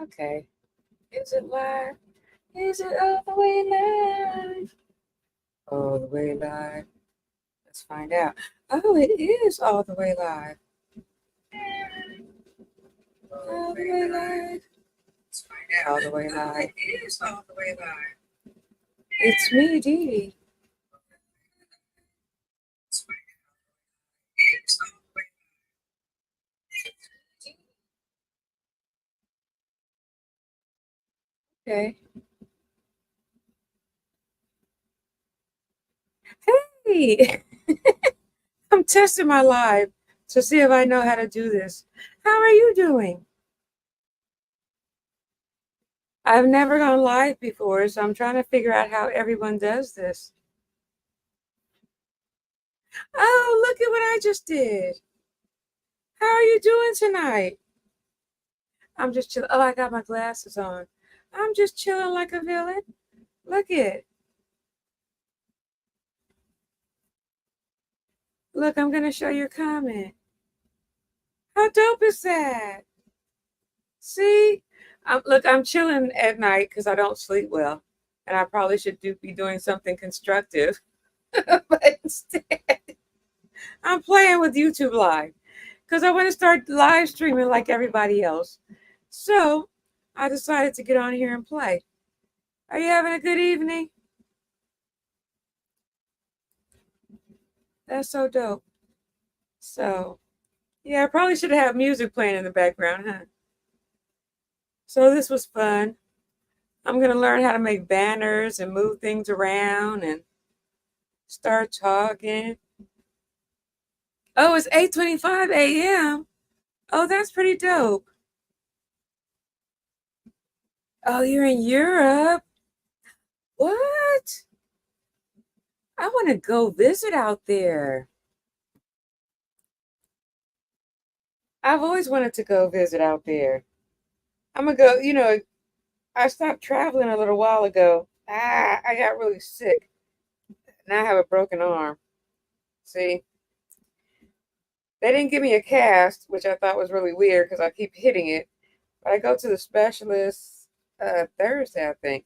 Okay. Is it live? Is it all the way live? All the way live. Let's find out. Oh, it is all the way live. All the way live. Let's find out. All the way live. It is all the way live. It's me, Dee Dee. Let's find out. It is all the way live. Okay. Hey, I'm testing my live to see if I know how to do this. How are you doing? I've never gone live before, so I'm trying to figure out how everyone does this. Oh, look at what I just did. How are you doing tonight? I'm just chilling. Oh, I got my glasses on. I'm just chilling like a villain. Look it. Look, I'm going to show you a comment. How dope is that? See? Look, I'm chilling at night because I don't sleep well. And I probably should be doing something constructive. But instead, I'm playing with YouTube Live because I want to start live streaming like everybody else. So I decided to get on here and play. Are you having a good evening? That's so dope. So, yeah, I probably should have music playing in the background, huh? So this was fun. I'm going to learn how to make banners and move things around and start talking. Oh, it's 8:25 a.m. Oh, that's pretty dope. Oh, you're in Europe. What? I want to go visit out there. I've always wanted to go visit out there. I'm going to go, I stopped traveling a little while ago. I got really sick. Now I have a broken arm. See, they didn't give me a cast, which I thought was really weird because I keep hitting it. But I go to the specialist Thursday, I think.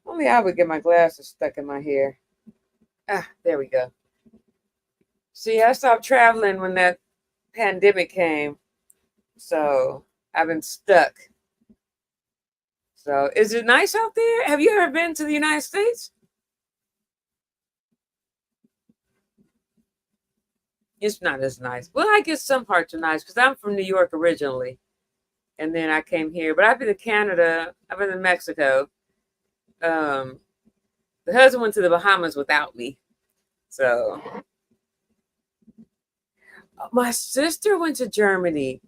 Only I would get my glasses stuck in my hair. Ah, there we go. See, I stopped traveling when that pandemic came. So I've been stuck. So is it nice out there? Have you ever been to the United States? It's not as nice. Well, I guess some parts are nice because I'm from New York originally. And then I came here. But I've been to Canada. I've been to Mexico. Um, the husband went to the Bahamas without me. So my sister went to Germany.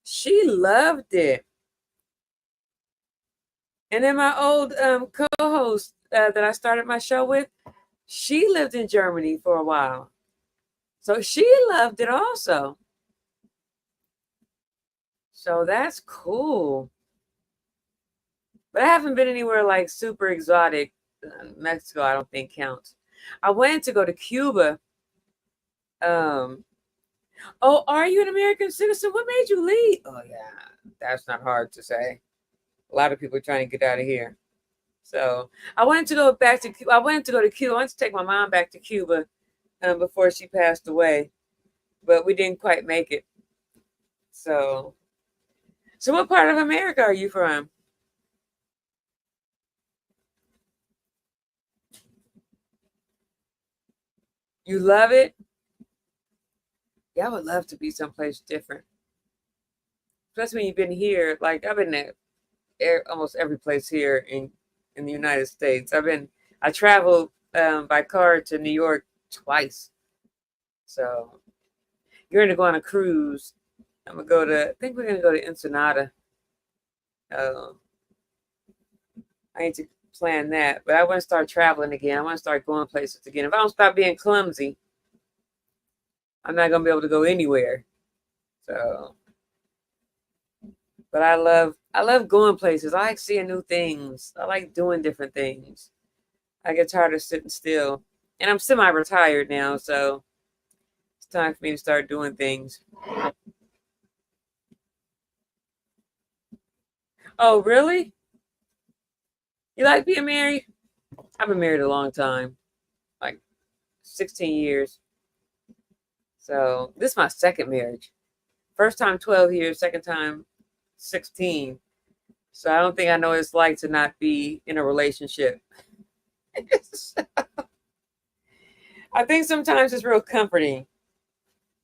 She loved it. And then my old co-host that I started my show with, she lived in Germany for a while. So she loved it also. So that's cool. But I haven't been anywhere like super exotic. Mexico, I don't think counts. I went to go to Cuba. Um, oh, are you an American citizen? What made you leave? Oh, yeah, that's not hard to say. A lot of people are trying to get out of here. So I wanted to go back to Cuba. I wanted to go to Cuba. I wanted to take my mom back to Cuba before she passed away, but we didn't quite make it. So, so what part of America are you from? You love it? Yeah, I would love to be someplace different. Especially when you've been here. Like I've been at almost every place here in the United States. I traveled by car to New York twice. So you're gonna go on a cruise. I'm gonna go to. I think we're gonna go to Ensenada. Uh, I need to plan that, but I want to start traveling again. I want to start going places again. If I don't stop being clumsy, I'm not gonna be able to go anywhere. So, but I love going places. I like seeing new things. I like doing different things. I get tired of sitting still, and I'm semi-retired now, so it's time for me to start doing things. Oh, really? You like being married? I've been married a long time, like 16 years. So this is my second marriage. First time 12 years, second time 16. So I don't think I know what it's like to not be in a relationship. I think sometimes it's real comforting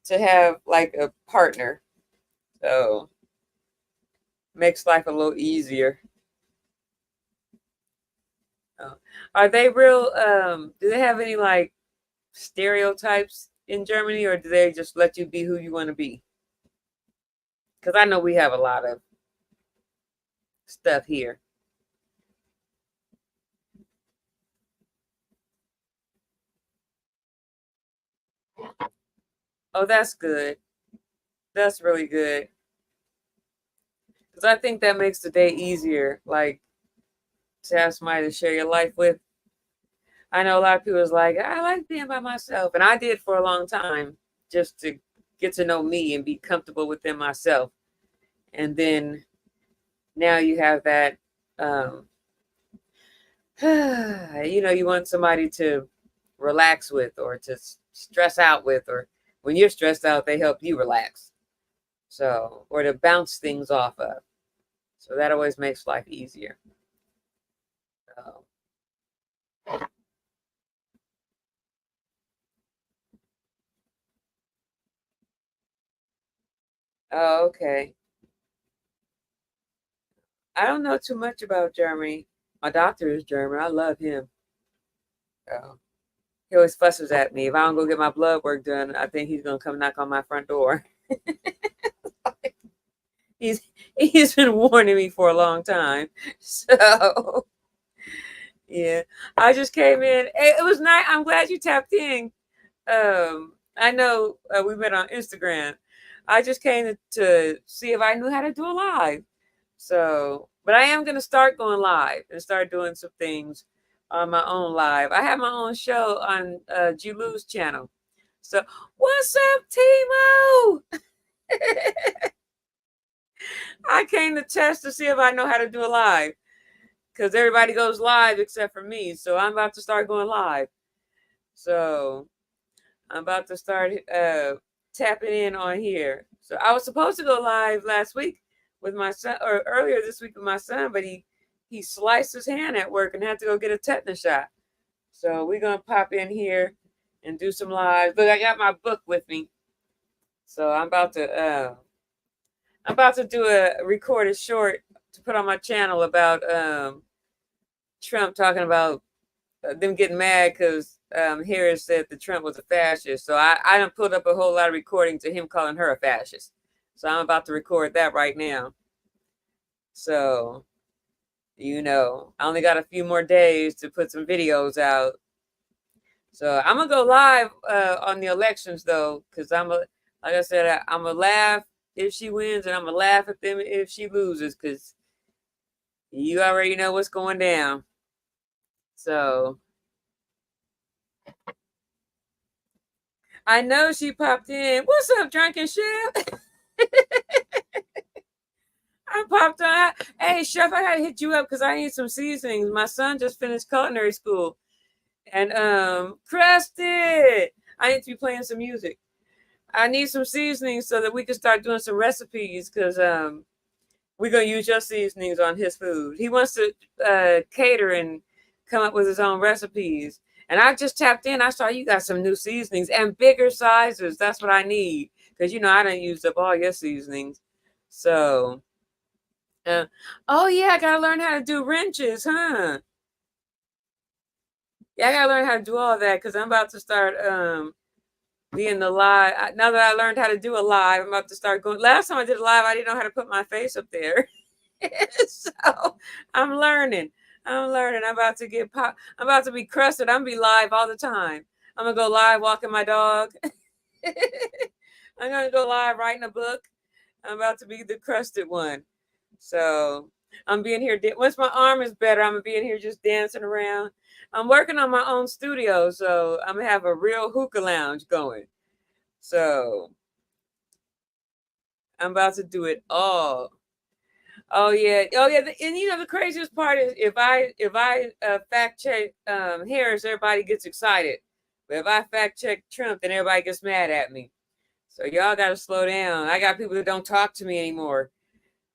to have like a partner. So makes life a little easier. Are they real do they have any like stereotypes in Germany, or do they just let you be who you want to be? Because I know we have a lot of stuff here. Oh, that's good. That's really good. Because I think that makes the day easier, like to have somebody to share your life with. I know a lot of people is like, I like being by myself. And I did for a long time just to get to know me and be comfortable within myself. And then now you have that, um, you want somebody to relax with or to stress out with, or when you're stressed out, they help you relax. So, or to bounce things off of. So that always makes life easier. So, oh, okay. I don't know too much about Germany. My doctor is German. I love him. So, he always fusses at me. If I don't go get my blood work done, I think he's gonna come knock on my front door. he's he's been warning me for a long time. So yeah, I just came in. It was nice. I'm glad you tapped in. I know we met on Instagram. I just came to see if I knew how to do a live. So, but I am gonna start going live and start doing some things on my own live. I have my own show on Lou's channel. So, what's up, Timo? I came to test to see if I know how to do a live because everybody goes live except for me. So I'm about to start going live. So I'm about to start tapping in on here. So I was supposed to go live last week with my son, or earlier this week with my son, but he sliced his hand at work and had to go get a tetanus shot. So we're gonna pop in here and do some lives. Look, I got my book with me, so I'm about to do a recorded short to put on my channel about Trump talking about them getting mad because Harris said that Trump was a fascist. So I done put up a whole lot of recordings to him calling her a fascist. So I'm about to record that right now. So, I only got a few more days to put some videos out. So I'm gonna go live on the elections though, because like I said, I'm gonna laugh if she wins, and I'm gonna laugh at them if she loses, because you already know what's going down. So I know she popped in. What's up, drunken chef? I popped on. Hey, chef, I gotta hit you up because I need some seasonings. My son just finished culinary school, and Preston, I need to be playing some music. I need some seasonings so that we can start doing some recipes because we're gonna use your seasonings on his food. He wants to cater and come up with his own recipes. And I just tapped in. I saw you got some new seasonings and bigger sizes. That's what I need because I don't use up all your seasonings. So, uh, oh yeah, I gotta learn how to do wrenches, huh? Yeah, I gotta learn how to do all that because I'm about to start being the live. Now that I learned how to do a live, I'm about to start going. Last time I did a live, I didn't know how to put my face up there. So I'm learning. I'm learning. I'm about to get pop. I'm about to be crusted. I'm gonna be live all the time. I'm gonna go live walking my dog. I'm gonna go live writing a book. I'm about to be the crusted one. So I'm being here. Once my arm is better, I'm gonna be in here just dancing around. I'm working on my own studio, so I'm gonna have a real hookah lounge going. So I'm about to do it all. Oh yeah, oh yeah, and you know the craziest part is if I fact check Harris, everybody gets excited, but if I fact check Trump, then everybody gets mad at me. So y'all got to slow down. I got people that don't talk to me anymore.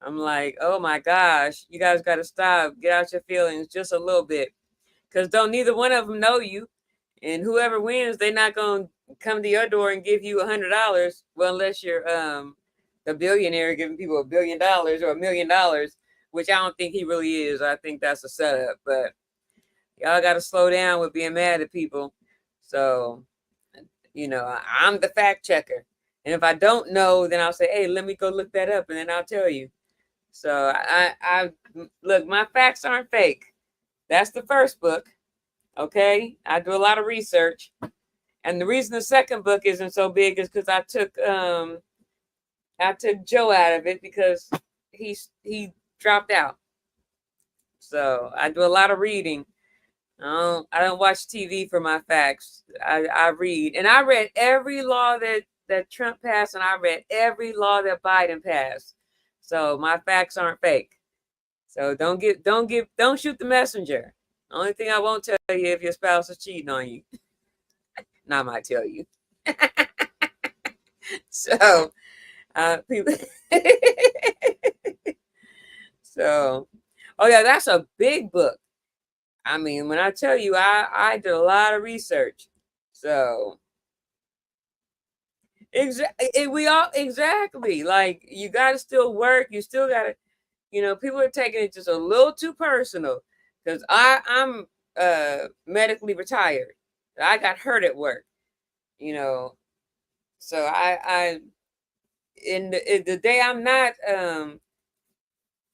I'm like, oh my gosh, you guys got to stop. Get out your feelings just a little bit, because don't neither one of them know you, and whoever wins, they're not gonna come to your door and give you $100. Well, unless you're a billionaire giving people $1 billion or $1 million, which I don't think he really is. I think that's a setup. But y'all got to slow down with being mad at people. So, you know, I'm the fact checker, and if I don't know, then I'll say, hey, let me go look that up, and then I'll tell you. So I look, my facts aren't fake. That's the first book. Okay, I do a lot of research, and the reason the second book isn't so big is because I took Joe out of it because he dropped out. So I do a lot of reading. I don't watch TV for my facts. I read, and I read every law that Trump passed, and I read every law that Biden passed. So my facts aren't fake. So don't shoot the messenger. Only thing I won't tell you if your spouse is cheating on you. And I might tell you. So people. So, oh yeah, that's a big book. I mean, when I tell you, I did a lot of research. So, exactly like you got to still work. You still got to, you know, people are taking it just a little too personal because I'm medically retired. I got hurt at work, you know, so I in the day I'm not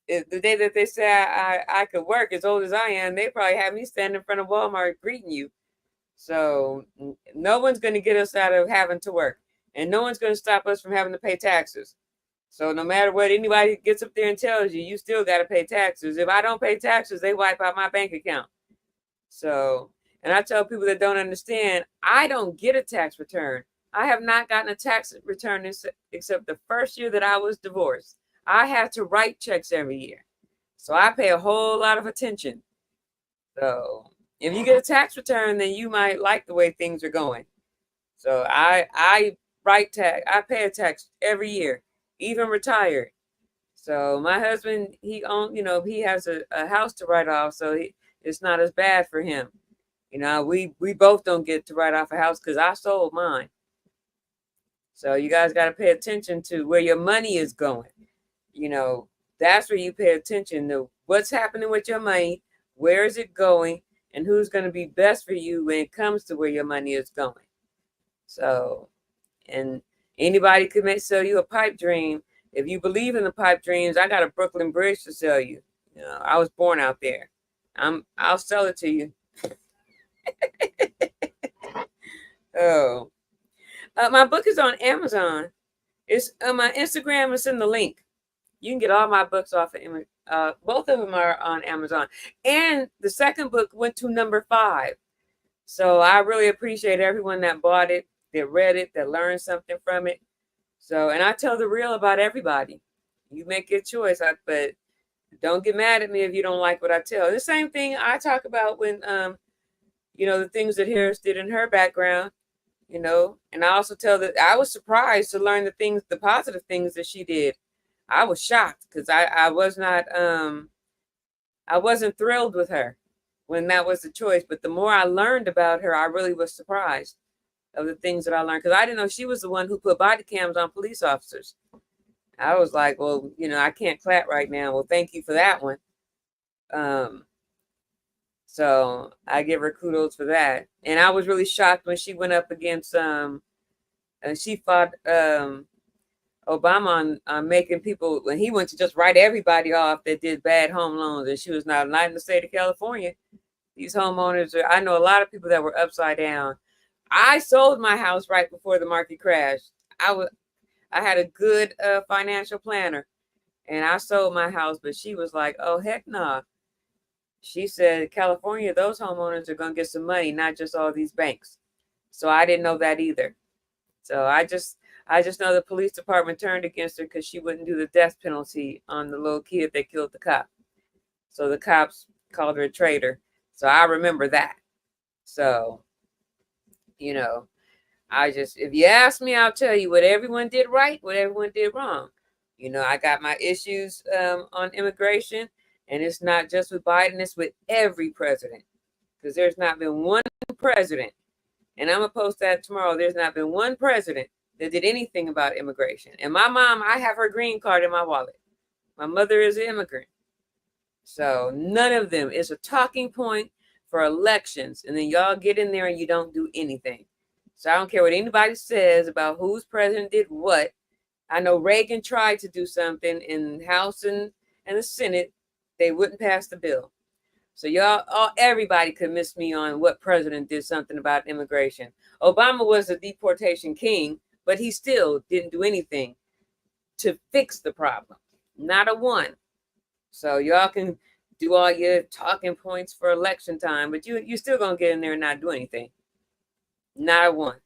the day that they say I could work as old as I am, they probably have me stand in front of Walmart greeting you. So no one's going to get us out of having to work, and no one's going to stop us from having to pay taxes. So no matter what anybody gets up there and tells you, you still got to pay taxes. If I don't pay taxes, they wipe out my bank account. So, and I tell people that don't understand, I don't get a tax return. I have not gotten a tax return except the first year that I was divorced. I have to write checks every year. So I pay a whole lot of attention. So if you get a tax return, then you might like the way things are going. So I write tax. I pay a tax every year, even retired. So my husband, he has a house to write off, so it's not as bad for him. You know, we both don't get to write off a house because I sold mine. So you guys got to pay attention to where your money is going. You know, that's where you pay attention to what's happening with your money, where is it going, and who's going to be best for you when it comes to where your money is going. So, and anybody could sell you a pipe dream. If you believe in the pipe dreams, I got a Brooklyn Bridge to sell you. You know, I was born out there. I'll sell it to you. Oh, my book is on Amazon. It's my Instagram is in the link. You can get all my books off of both of them are on Amazon. And the second book went to number 5. So I really appreciate everyone that bought it, that read it, that learned something from it. So, and I tell the real about everybody. You make your choice, but don't get mad at me if you don't like what I tell. The same thing I talk about when, the things that Harris did in her background, and I also tell that I was surprised to learn the positive things that she did. I was shocked because I wasn't thrilled with her when that was the choice. But the more I learned about her, I really was surprised of the things that I learned because I didn't know she was the one who put body cams on police officers. I was like, well, I can't clap right now. Well, thank you for that one. So I give her kudos for that. And I was really shocked when she went up against and she fought Obama on making people, when he went to just write everybody off that did bad home loans, and she was not in the state of California. These homeowners I know a lot of people that were upside down. I sold my house right before the market crashed. I had a good financial planner, and I sold my house, but she was like, oh, heck no. Nah. She said, California, those homeowners are going to get some money, not just all these banks. So I didn't know that either. So I just know the police department turned against her because she wouldn't do the death penalty on the little kid that killed the cop. So the cops called her a traitor. So I remember that. So, you know, if you ask me, I'll tell you what everyone did right, what everyone did wrong. You know, I got my issues on immigration, and it's not just with Biden, it's with every president. Because there's not been one president, and I'm going to post that tomorrow. There's not been one president that did anything about immigration. And my mom, I have her green card in my wallet. My mother is an immigrant. So none of them is a talking point for elections. And then y'all get in there and you don't do anything. So I don't care what anybody says about whose president did what. I know Reagan tried to do something in the House and the Senate. They wouldn't pass the bill. So everybody could miss me on what president did something about immigration. Obama was a deportation king, but he still didn't do anything to fix the problem. Not a one. So y'all can do all your talking points for election time, but you still gonna get in there and not do anything. Not a one.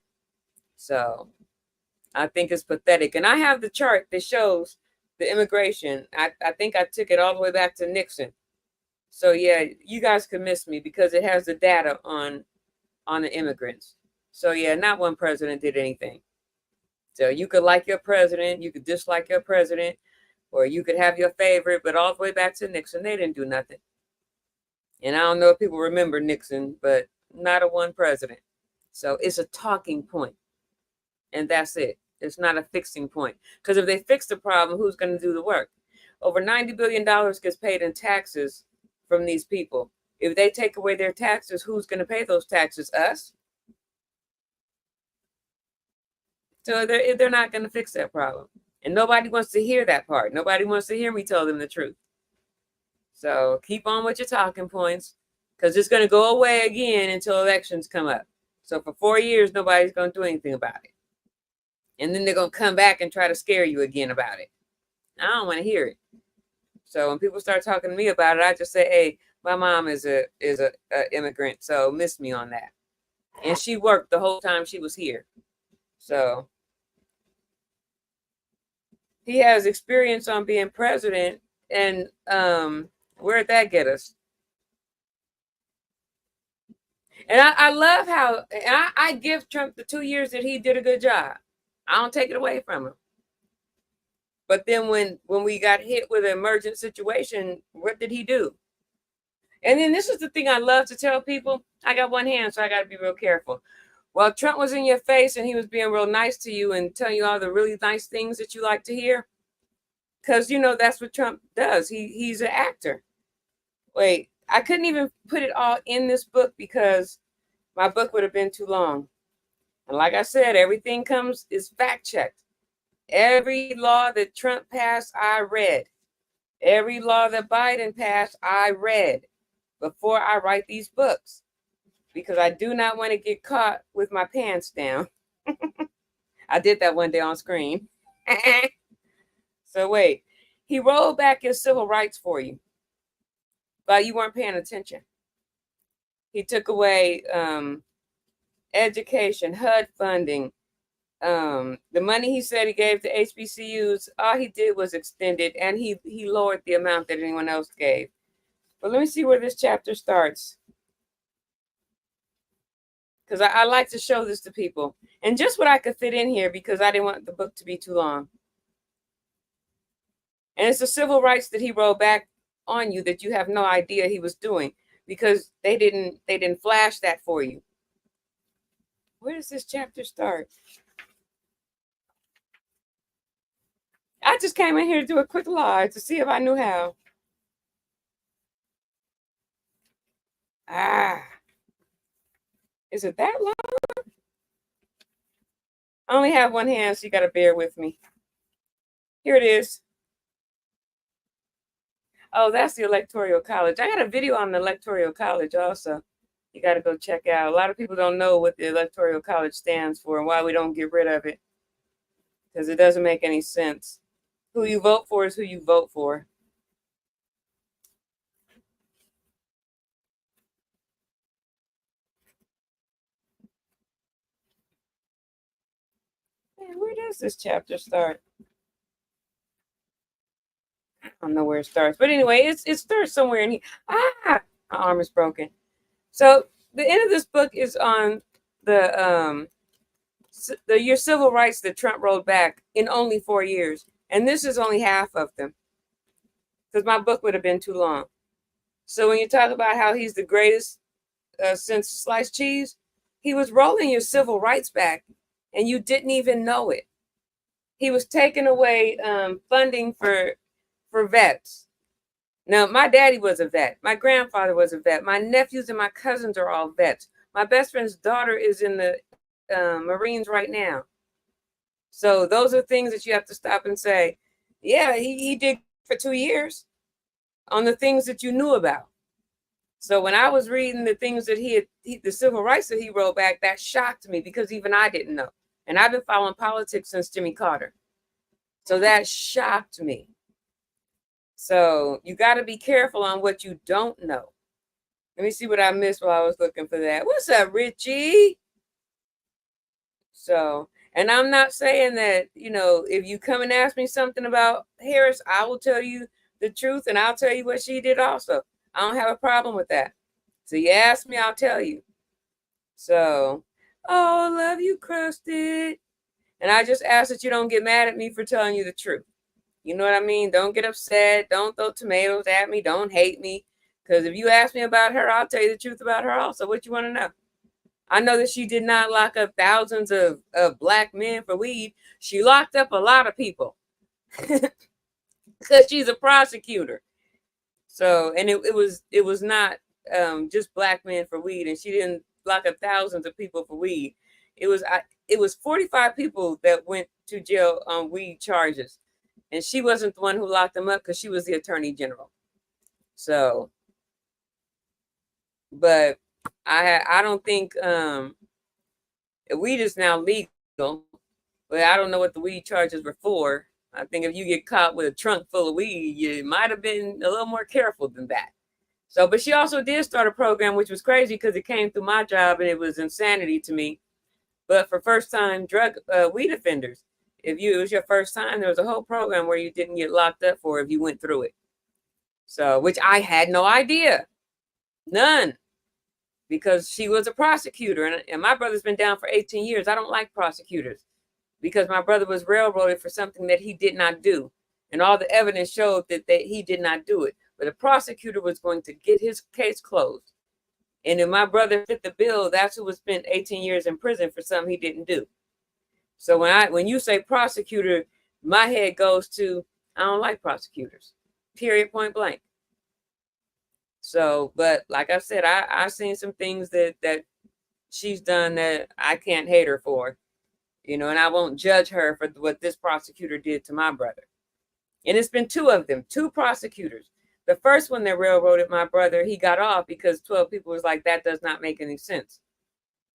So I think it's pathetic. And I have the chart that shows the immigration. I think I took it all the way back to Nixon. So yeah, you guys can miss me because it has the data on the immigrants. So yeah, not one president did anything. So you could like your president, you could dislike your president, or you could have your favorite, but all the way back to Nixon, they didn't do nothing. And I don't know if people remember Nixon, but not a one president. So it's a talking point. And that's it. It's not a fixing point. Because if they fix the problem, who's going to do the work? Over $90 billion gets paid in taxes from these people. If they take away their taxes, who's going to pay those taxes? Us? So they're not going to fix that problem. And nobody wants to hear that part. Nobody wants to hear me tell them the truth. So keep on with your talking points because it's going to go away again until elections come up. So for 4 years, nobody's going to do anything about it. And then they're going to come back and try to scare you again about it. I don't want to hear it. So when people start talking to me about it, I just say, hey, my mom is a immigrant, so miss me on that. And she worked the whole time she was here. So he has experience on being president, and where'd that get us? And I love how I give Trump the 2 years that he did a good job. I don't take it away from him. But then when we got hit with an emergent situation, what did he do? And then this is the thing I love to tell people. I got one hand, so I got to be real careful. While Trump was in your face and he was being real nice to you and telling you all the really nice things that you like to hear, because, you know, that's what Trump does. He's an actor. Wait, I couldn't even put it all in this book because my book would have been too long. And like I said, everything is fact checked. Every law that Trump passed, I read. Every law that Biden passed, I read before I write these books because I do not want to get caught with my pants down. I did that one day on screen. So wait, he rolled back your civil rights for you, but you weren't paying attention. He took away education, HUD funding, the money he said he gave to HBCUs. All he did was extend it, and he lowered the amount that anyone else gave. But let me see where this chapter starts, because I like to show this to people, and just what I could fit in here because I didn't want the book to be too long. And it's the civil rights that he rolled back on you that you have no idea he was doing because they didn't flash that for you. Where does this chapter start? I just came in here to do a quick live to see if I knew how. Is it that long? I only have one hand, so you got to bear with me. Here it is. Oh, that's the Electoral College. I got a video on the Electoral College also. You got to go check out. A lot of people don't know what the Electoral College stands for and why we don't get rid of it, because it doesn't make any sense. Who you vote for is who you vote for. Man, where does this chapter start? I don't know where it starts, but anyway, it starts somewhere in here. Ah, my arm is broken. So the end of this book is on the your civil rights that Trump rolled back in only 4 years, and this is only half of them, because my book would have been too long. So when you talk about how he's the greatest since sliced cheese, he was rolling your civil rights back, and you didn't even know it. He was taking away funding for vets. Now, my daddy was a vet. My grandfather was a vet. My nephews and my cousins are all vets. My best friend's daughter is in the Marines right now. So those are things that you have to stop and say, yeah, he did for 2 years on the things that you knew about. So when I was reading the things that the civil rights that he wrote back, that shocked me because even I didn't know. And I've been following politics since Jimmy Carter. So that shocked me. So you got to be careful on what you don't know. Let me see what I missed while I was looking for that. What's up, Richie? So, and I'm not saying that, if you come and ask me something about Harris, I will tell you the truth and I'll tell you what she did also. I don't have a problem with that. So you ask me, I'll tell you. So, oh, love you, Crusted. And I just ask that you don't get mad at me for telling you the truth. You know what I mean? Don't get upset. Don't throw tomatoes at me. Don't hate me. Because if you ask me about her, I'll tell you the truth about her also. What you want to know? I know that she did not lock up thousands of black men for weed. She locked up a lot of people because she's a prosecutor. So, and it was not just black men for weed, and she didn't lock up thousands of people for weed. It was 45 people that went to jail on weed charges, and she wasn't the one who locked them up because she was the attorney general. So, but I don't think weed is now legal, but I don't know what the weed charges were for. I think if you get caught with a trunk full of weed, you might have been a little more careful than that. So, but she also did start a program, which was crazy because it came through my job and it was insanity to me. But for first-time weed offenders, if it was your first time, there was a whole program where you didn't get locked up for if you went through it. So, which I had no idea, none, because she was a prosecutor, and my brother's been down for 18 years. I don't like prosecutors because my brother was railroaded for something that he did not do, and all the evidence showed that he did not do it. But the prosecutor was going to get his case closed. And if my brother fit the bill, that's who was spent 18 years in prison for something he didn't do. So when you say prosecutor, my head goes to, I don't like prosecutors, period, point blank. So, but like I said, I've seen some things that she's done that I can't hate her for, and I won't judge her for what this prosecutor did to my brother. And it's been two of them, two prosecutors. The first one that railroaded my brother, he got off because 12 people was like, that does not make any sense.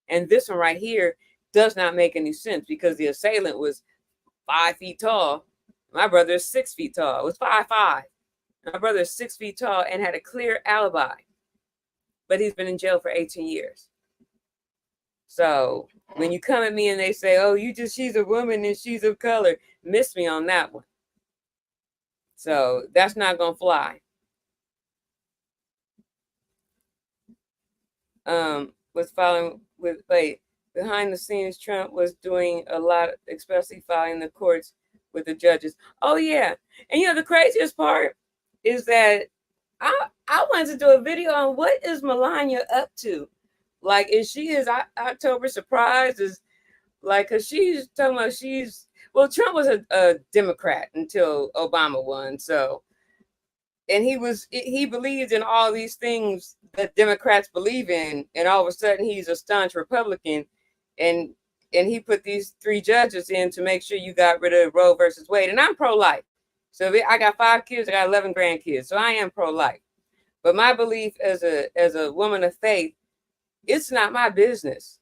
And this one right here does not make any sense because the assailant was 5 feet tall. My brother is 6 feet tall. It was 5'5". My brother is 6 feet tall and had a clear alibi. But he's been in jail for 18 years. So when you come at me and they say, oh, she's a woman and she's of color, miss me on that one. So that's not going to fly. Was following with behind the scenes, Trump was doing a lot, especially filing the courts with the judges. Oh yeah. And the craziest part is that I wanted to do a video on what is Melania up to. Like, is she his October surprise? Is like, cause she's talking about Trump was a Democrat until Obama won. So, and he believed in all these things that Democrats believe in, and all of a sudden he's a staunch Republican, and he put these 3 judges in to make sure you got rid of Roe versus Wade. And I'm pro-life. So I got 5 kids, I got 11 grandkids, so I am pro-life. But my belief as a woman of faith, it's not my business.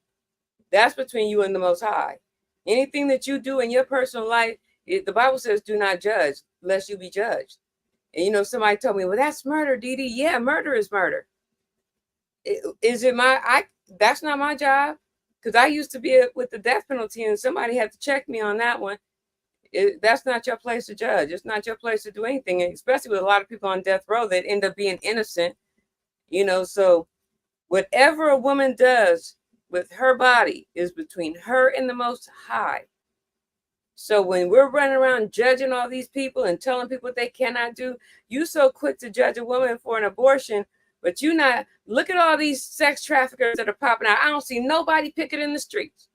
That's between you and the Most High. Anything that you do in your personal life, the Bible says, do not judge, lest you be judged. And somebody told me, well, that's murder, Dee Dee. Yeah, murder is murder. Is it that's not my job. because I used to be with the death penalty, and somebody had to check me on that one. That's not your place to judge. It's not your place to do anything, especially with a lot of people on death row that end up being innocent. So whatever a woman does with her body is between her and the Most High. So when we're running around judging all these people and telling people what they cannot do, you so quick to judge a woman for an abortion, but you not. Look at all these sex traffickers that are popping out. I don't see nobody picketing the streets.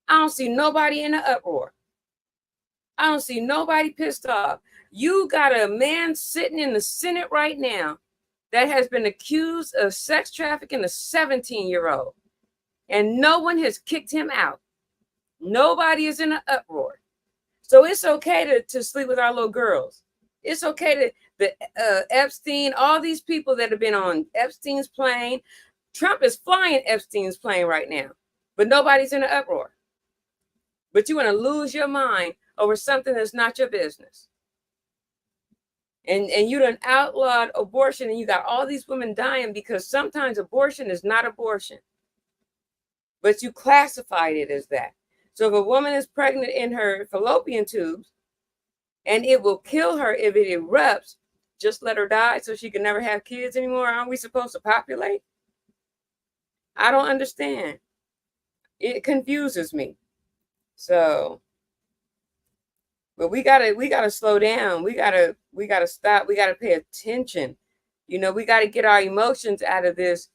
I don't see nobody in an uproar. I don't see nobody pissed off. You got a man sitting in the Senate right now that has been accused of sex trafficking a 17-year-old, and no one has kicked him out. Nobody is in an uproar. So it's okay to sleep with our little girls. It's okay to Epstein, all these people that have been on Epstein's plane. Trump is flying Epstein's plane right now, but nobody's in an uproar. But you want to lose your mind over something that's not your business. And you done outlawed abortion, and you got all these women dying because sometimes abortion is not abortion. But you classified it as that. So if a woman is pregnant in her fallopian tubes and it will kill her if it erupts, just let her die so she can never have kids anymore. Aren't we supposed to populate? I don't understand. It confuses me. So, but we gotta slow down. We gotta stop. We gotta pay attention. We gotta get our emotions out of this.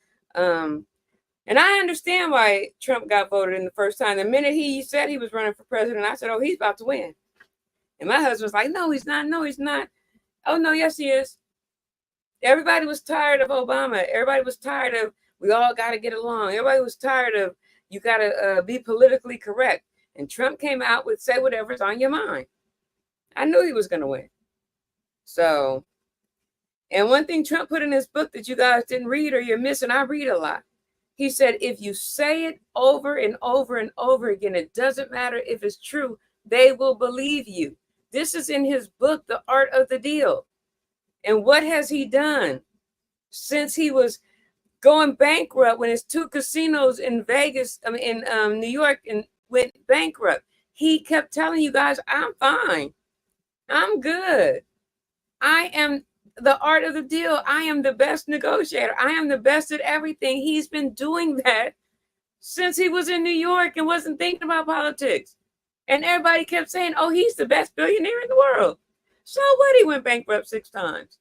And I understand why Trump got voted in the first time. The minute he said he was running for president, I said, oh, he's about to win. And my husband was like, no, he's not. No, he's not. Oh, no, yes, he is. Everybody was tired of Obama. Everybody was tired of, we all got to get along. Everybody was tired of, you got to be politically correct. And Trump came out with, say whatever's on your mind. I knew he was going to win. So, and one thing Trump put in his book that you guys didn't read or you're missing, I read a lot. He said, if you say it over and over and over again, it doesn't matter if it's true, they will believe you. This is in his book, The Art of the Deal. And what has he done since he was going bankrupt when his 2 casinos in New York and went bankrupt? He kept telling you guys, I'm fine. I'm good. I am the art of the deal. I am the best negotiator. I am the best at everything. He's been doing that since he was in New York and wasn't thinking about politics. And everybody kept saying, oh, he's the best billionaire in the world. So what? He went bankrupt 6 times.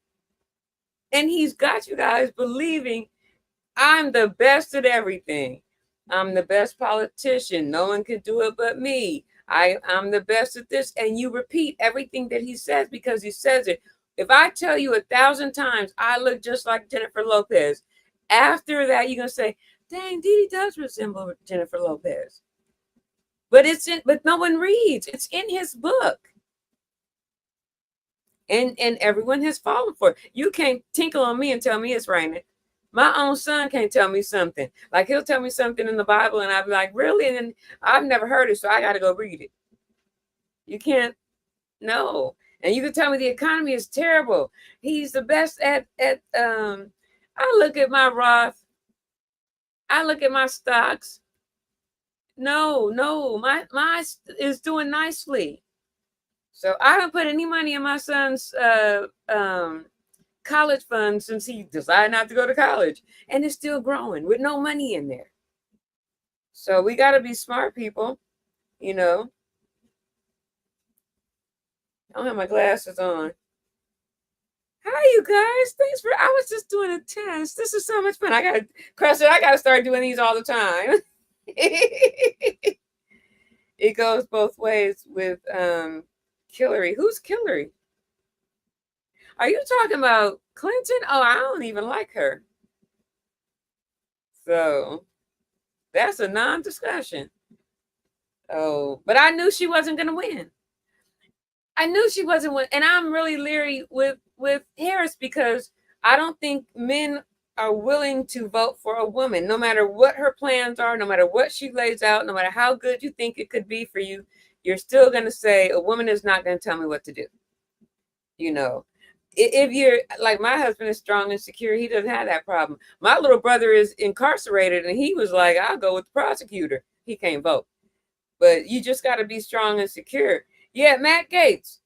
And he's got you guys believing I'm the best at everything. I'm the best politician. No one can do it but me. I'm the best at this. And you repeat everything that he says because he says it. If I tell you 1,000 times I look just like Jennifer Lopez, after that you're gonna say, dang, Didi does resemble Jennifer Lopez. But but no one reads. It's in his book. And everyone has fallen for it. You can't tinkle on me and tell me it's raining. My own son can't tell me something. Like he'll tell me something in the Bible and I'll be like, really? And then I've never heard it, so I gotta go read it. You can't, no. And you can tell me the economy is terrible. He's the best at I look at my Roth. I look at my stocks. No, my is doing nicely. So I haven't put any money in my son's college fund since he decided not to go to college. And it's still growing with no money in there. So we got to be smart people, I don't have my glasses on. Hi, you guys. Thanks I was just doing a test. This is so much fun. I got to start doing these all the time. It goes both ways with Hillary. Who's Hillary? Are you talking about Clinton? Oh, I don't even like her. So that's a non-discussion. Oh, but I knew she wasn't going to win. I knew she wasn't winning. And I'm really leery with Harris because I don't think men are willing to vote for a woman, no matter what her plans are, no matter what she lays out, no matter how good you think it could be for you. You're still going to say a woman is not going to tell me what to do. If you're like my husband is strong and secure, he doesn't have that problem. My little brother is incarcerated and he was like, I'll go with the prosecutor. he can't vote. But you just got to be strong and secure. Yeah, Matt Gaetz.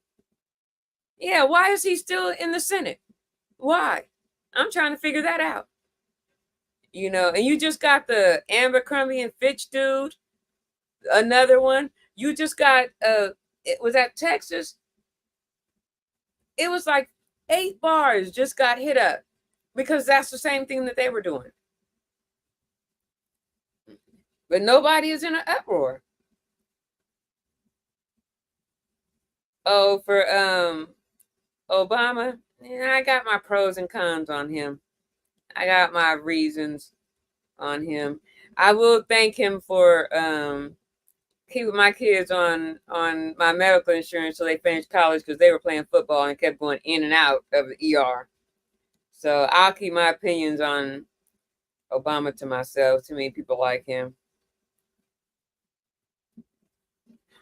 Yeah, why is he still in the Senate? Why? I'm trying to figure that out. And you just got the Abercrombie and Fitch dude, another one. You just got it was at Texas. It was like 8 bars just got hit up because that's the same thing that they were doing. But nobody is in an uproar. Oh, for Obama, I got my pros and cons on him. I got my reasons on him. I will thank him for keeping my kids on my medical insurance so they finished college because they were playing football and kept going in and out of the ER. So I'll keep my opinions on Obama to myself. Too many people like him.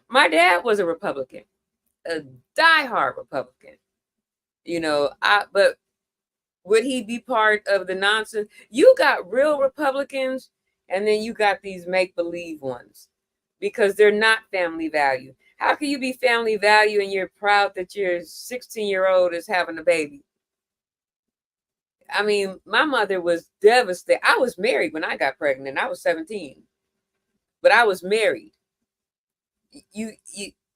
My dad was a Republican, a diehard Republican. But would he be part of the nonsense? You got real Republicans, and then you got these make-believe ones because they're not family value. How can you be family value and you're proud that your 16-year-old is having a baby? I mean, my mother was devastated. I was married when I got pregnant. I was 17, but I was married.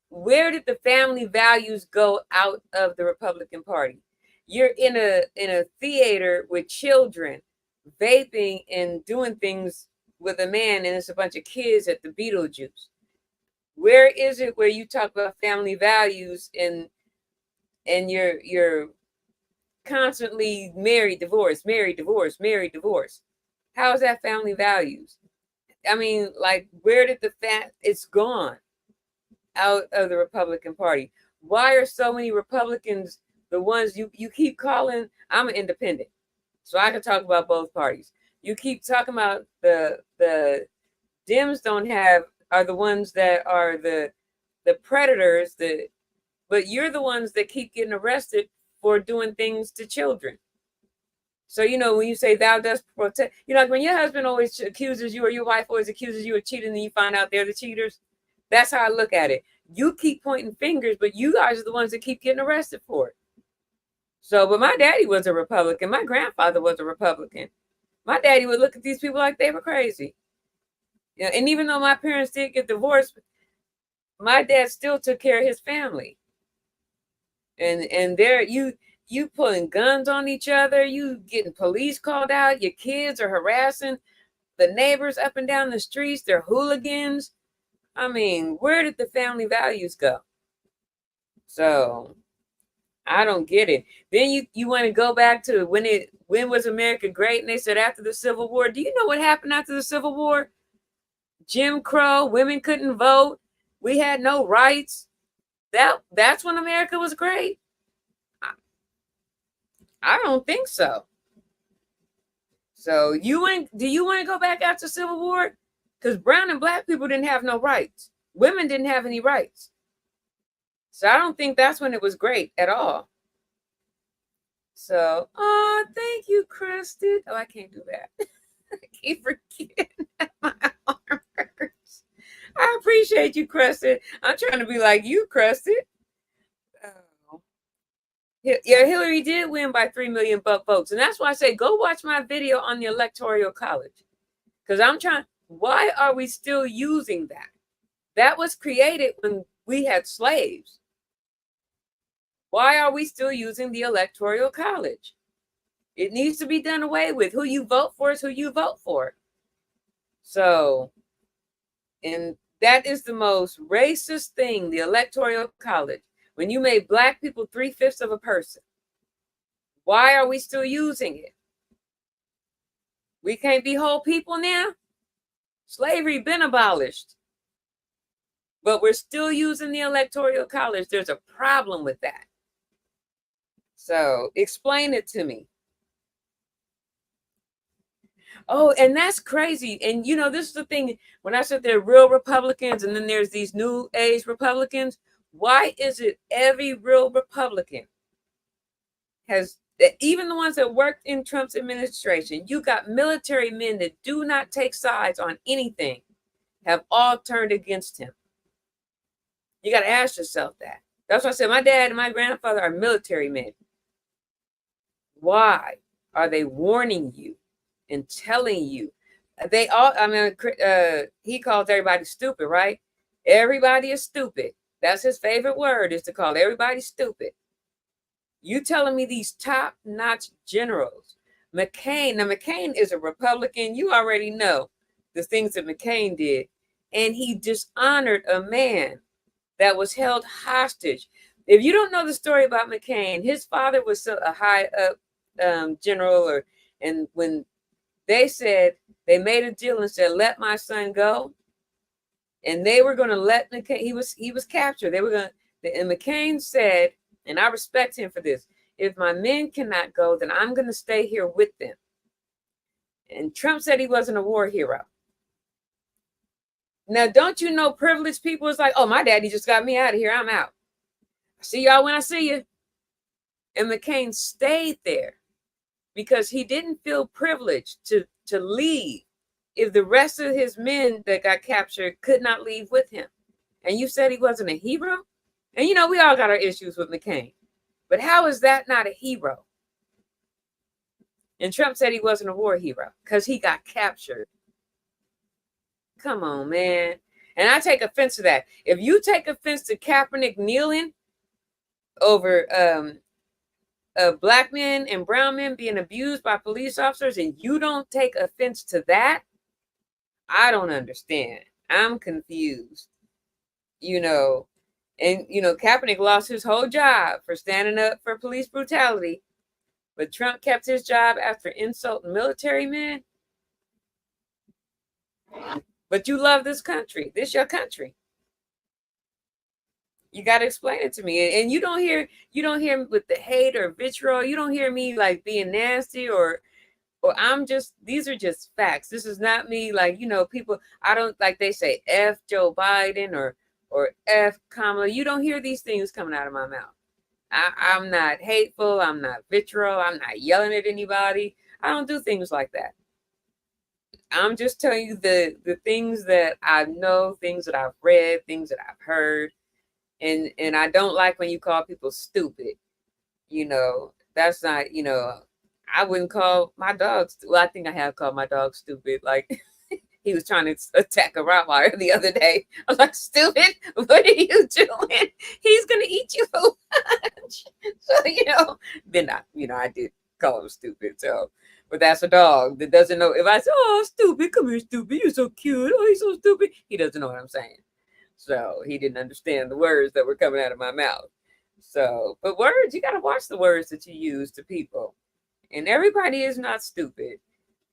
Where did the family values go out of the Republican Party? You're in a theater with children vaping and doing things with a man, and it's a bunch of kids at the Beetlejuice. Where is it where you talk about family values and you're constantly married, divorce, married, divorce, married, divorce? How is that family values? I mean, like, where did it's gone out of the Republican Party? Why are so many Republicans the ones you keep calling? I'm an independent, so I can talk about both parties. You keep talking about the Dems are the ones that are the predators, but you're the ones that keep getting arrested for doing things to children. So, when you say thou dost protect, like when your husband always accuses you or your wife always accuses you of cheating and you find out they're the cheaters, that's how I look at it. You keep pointing fingers, but you guys are the ones that keep getting arrested for it. So, but my daddy was a Republican. My grandfather was a Republican. My daddy would look at these people like they were crazy. And even though my parents did get divorced, my dad still took care of his family. And there you pulling guns on each other, you getting police called out, your kids are harassing the neighbors up and down the streets, they're hooligans. I mean, where did the family values go? So I don't get it. Then you want to go back to when was America great? And they said after the Civil War. Do you know what happened after the Civil War? Jim Crow, women couldn't vote. We had no rights. That's when America was great. I don't think so. So do you want to go back after Civil War? Because brown and black people didn't have no rights. Women didn't have any rights. So I don't think that's when it was great at all. So, thank you, Kristen. Oh, I can't do that. I keep forgetting that my arm hurts. I appreciate you, Kristen. I'm trying to be like you, Kristen. Oh. Yeah, Hillary did win by 3 million votes. And that's why I say go watch my video on the Electoral College. Because why are we still using that? That was created when we had slaves. Why are we still using the Electoral College? It needs to be done away with. Who you vote for is who you vote for. So, and that is the most racist thing, the Electoral College. When you made black people 3/5 of a person. Why are we still using it? We can't be whole people now? Slavery been abolished. But we're still using the Electoral College. There's a problem with that. So explain it to me. Oh, and that's crazy. And this is the thing. When I said they're real Republicans and then there's these new age Republicans, why is it every real Republican has, even the ones that worked in Trump's administration, you got military men that do not take sides on anything, have all turned against him. You got to ask yourself that. That's why I said my dad and my grandfather are military men. Why are they warning you and telling you? They all, I mean, he calls everybody stupid, right? Everybody is stupid. That's his favorite word, is to call everybody stupid. You telling me these top-notch generals, McCain, now McCain is a Republican. You already know the things that McCain did. And he dishonored a man that was held hostage. If you don't know the story about McCain, his father was a high up general, and when they said, they made a deal and said, let my son go, and they were going to let McCain, he was captured. They were going to, and McCain said, and I respect him for this, if my men cannot go, then I'm going to stay here with them. And Trump said he wasn't a war hero. Now, don't you know privileged people is like, oh, my daddy just got me out of here. I'm out. See y'all when I see you. And McCain stayed there because he didn't feel privileged to leave if the rest of his men that got captured could not leave with him. And you said he wasn't a hero? And you know, we all got our issues with McCain. But how is that not a hero? And Trump said he wasn't a war hero because he got captured. Come on, man. And I take offense to that. If you take offense to Kaepernick kneeling over black men and brown men being abused by police officers, and you don't take offense to that, I don't understand. I'm confused. You know, and you know, Kaepernick lost his whole job for standing up for police brutality, but Trump kept his job after insulting military men. But you love this country. This your country. You got to explain it to me. And you don't hear me with the hate or vitriol. You don't hear me like being nasty or I'm just, these are just facts. This is not me like, you know, people, I don't, like they say F Joe Biden or F Kamala. You don't hear these things coming out of my mouth. I'm not hateful. I'm not vitriol. I'm not yelling at anybody. I don't do things like that. I'm just telling you the things that I know, things that I've read, things that I've heard. And I don't like when you call people stupid. You know, that's not, you know, I wouldn't call my dog, well, I think I have called my dog stupid. Like he was trying to attack a Rottweiler the other day. I was like, stupid, what are you doing? He's going to eat you for lunch. So, you know, then I did call him stupid. So, but that's a dog that doesn't know. If I say, oh, stupid, come here, stupid, you're so cute. Oh, he's so stupid. He doesn't know what I'm saying. So he didn't understand the words that were coming out of my mouth. So, but words, you got to watch the words that you use to people. And everybody is not stupid.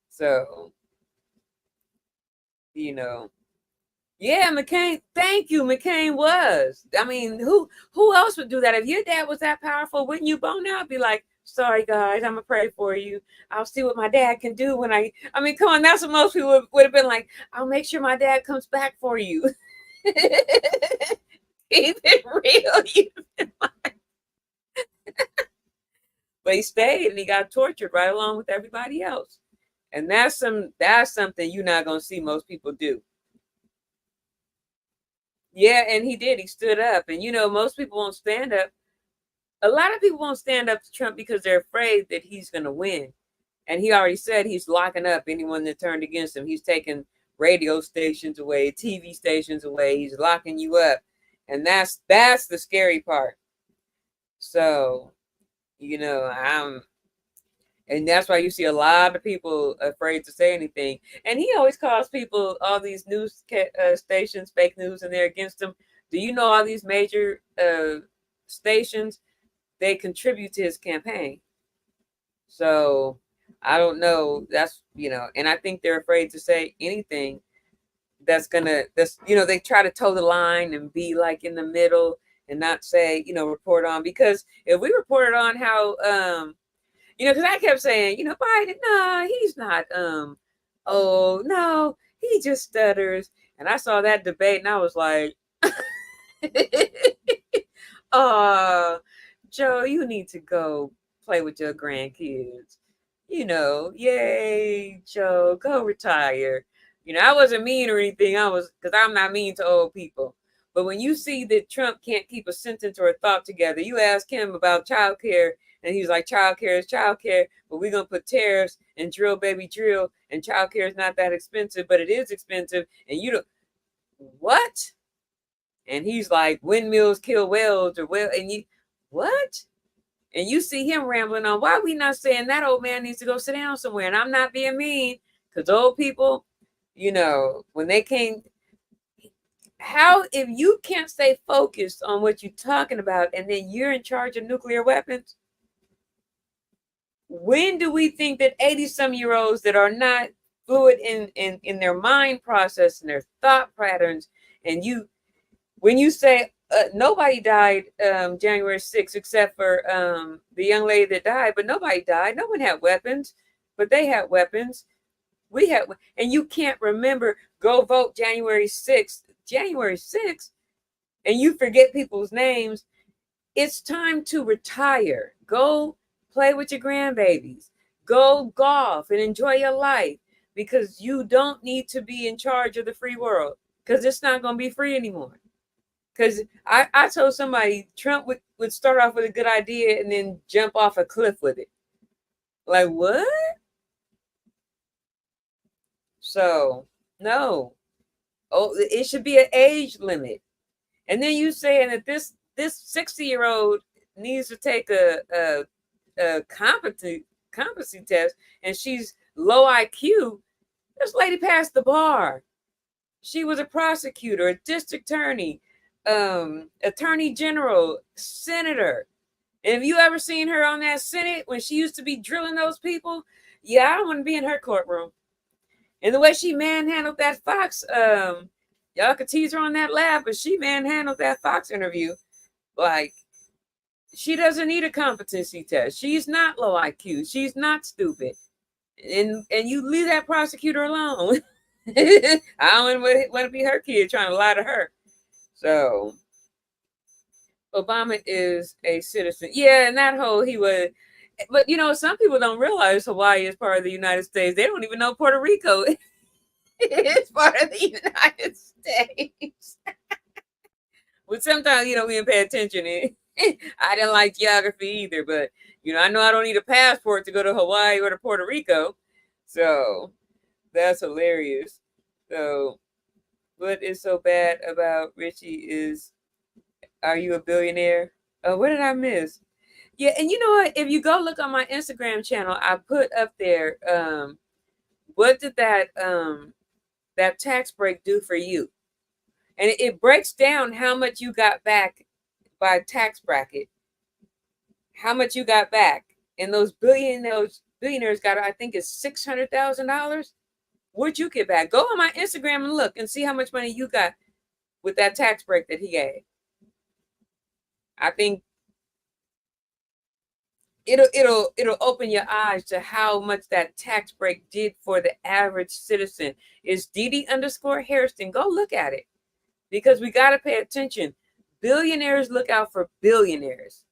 So, you know, yeah, McCain, thank you. McCain was. I mean, who else would do that? If your dad was that powerful, wouldn't you bone out? Be like, sorry, guys, I'm going to pray for you. I'll see what my dad can do when I mean, come on, that's what most people would have been like. I'll make sure my dad comes back for you. Keep it real. But he stayed and he got tortured right along with everybody else. And that's something you're not going to see most people do. Yeah, and he did. He stood up. And, you know, most people won't stand up. A lot of people won't stand up to Trump because they're afraid that he's going to win. And he already said he's locking up anyone that turned against him. He's taking radio stations away, TV stations away. He's locking you up. And that's the scary part. So, you know, and that's why you see a lot of people afraid to say anything. And he always calls people, all these news stations, fake news, and they're against him. Do you know all these major stations, they contribute to his campaign? So I don't know. That's, you know, and I think they're afraid to say anything that's, you know, they try to toe the line and be like in the middle and not say, you know, report on, because if we reported on how, you know, because I kept saying, you know, Biden, no, he's not, oh, no, he just stutters. And I saw that debate and I was like, oh, Joe, you need to go play with your grandkids. You know, yay, Joe, go retire. I wasn't mean or anything. Because I'm not mean to old people. But when you see that Trump can't keep a sentence or a thought together, you ask him about childcare, and he's like, childcare is childcare, but we're going to put tariffs and drill, baby, drill, and childcare is not that expensive, but it is expensive. And you don't, what? And he's like, windmills kill whales, or well, and you, what? And you see him rambling on. Why are we not saying that old man needs to go sit down somewhere? And I'm not being mean, because old people, when they came, how, if you can't stay focused on what you're talking about and then you're in charge of nuclear weapons, when do we think that 80-some-year-olds that are not fluid in their mind process and their thought patterns, and when you say nobody died January 6th except for the young lady that died, but nobody died. No one had weapons, but they had weapons. We had, and you can't remember, go vote January 6th, and you forget people's names. It's time to retire. Go play with your grandbabies. Go golf and enjoy your life, because you don't need to be in charge of the free world, because it's not going to be free anymore. Because I told somebody Trump would start off with a good idea and then jump off a cliff with it. Like, what? So, no. Oh, it should be an age limit. And then you saying that this 60-year-old needs to take a competency test, and she's low IQ. This lady passed the bar. She was a prosecutor, a district attorney, attorney general, senator. And have you ever seen her on that Senate when she used to be drilling those people? Yeah, I don't want to be in her courtroom. And the way she manhandled that Fox, y'all could tease her on that laugh, but she manhandled that Fox interview. Like, she doesn't need a competency test. She's not low IQ. She's not stupid. And you leave that prosecutor alone. I don't want to be her kid trying to lie to her. So Obama is a citizen. Yeah, and that whole he was, but some people don't realize Hawaii is part of the United States. They don't even know Puerto Rico is part of the United States. But sometimes, we didn't pay attention. I didn't like geography either, but I know I don't need a passport to go to Hawaii or to Puerto Rico. So that's hilarious. So what is so bad about Richie is, are you a billionaire? Oh, what did I miss? Yeah, and you know what? If you go look on my Instagram channel, I put up there, what did that tax break do for you? And it breaks down how much you got back by tax bracket, how much you got back. And those billionaires got, I think it's $600,000. What'd you get back? Go on my Instagram and look and see how much money you got with that tax break that he gave. I think it'll open your eyes to how much that tax break did for the average citizen. Is Didi_Hairston. Go look at it, because we got to pay attention. Billionaires look out for billionaires.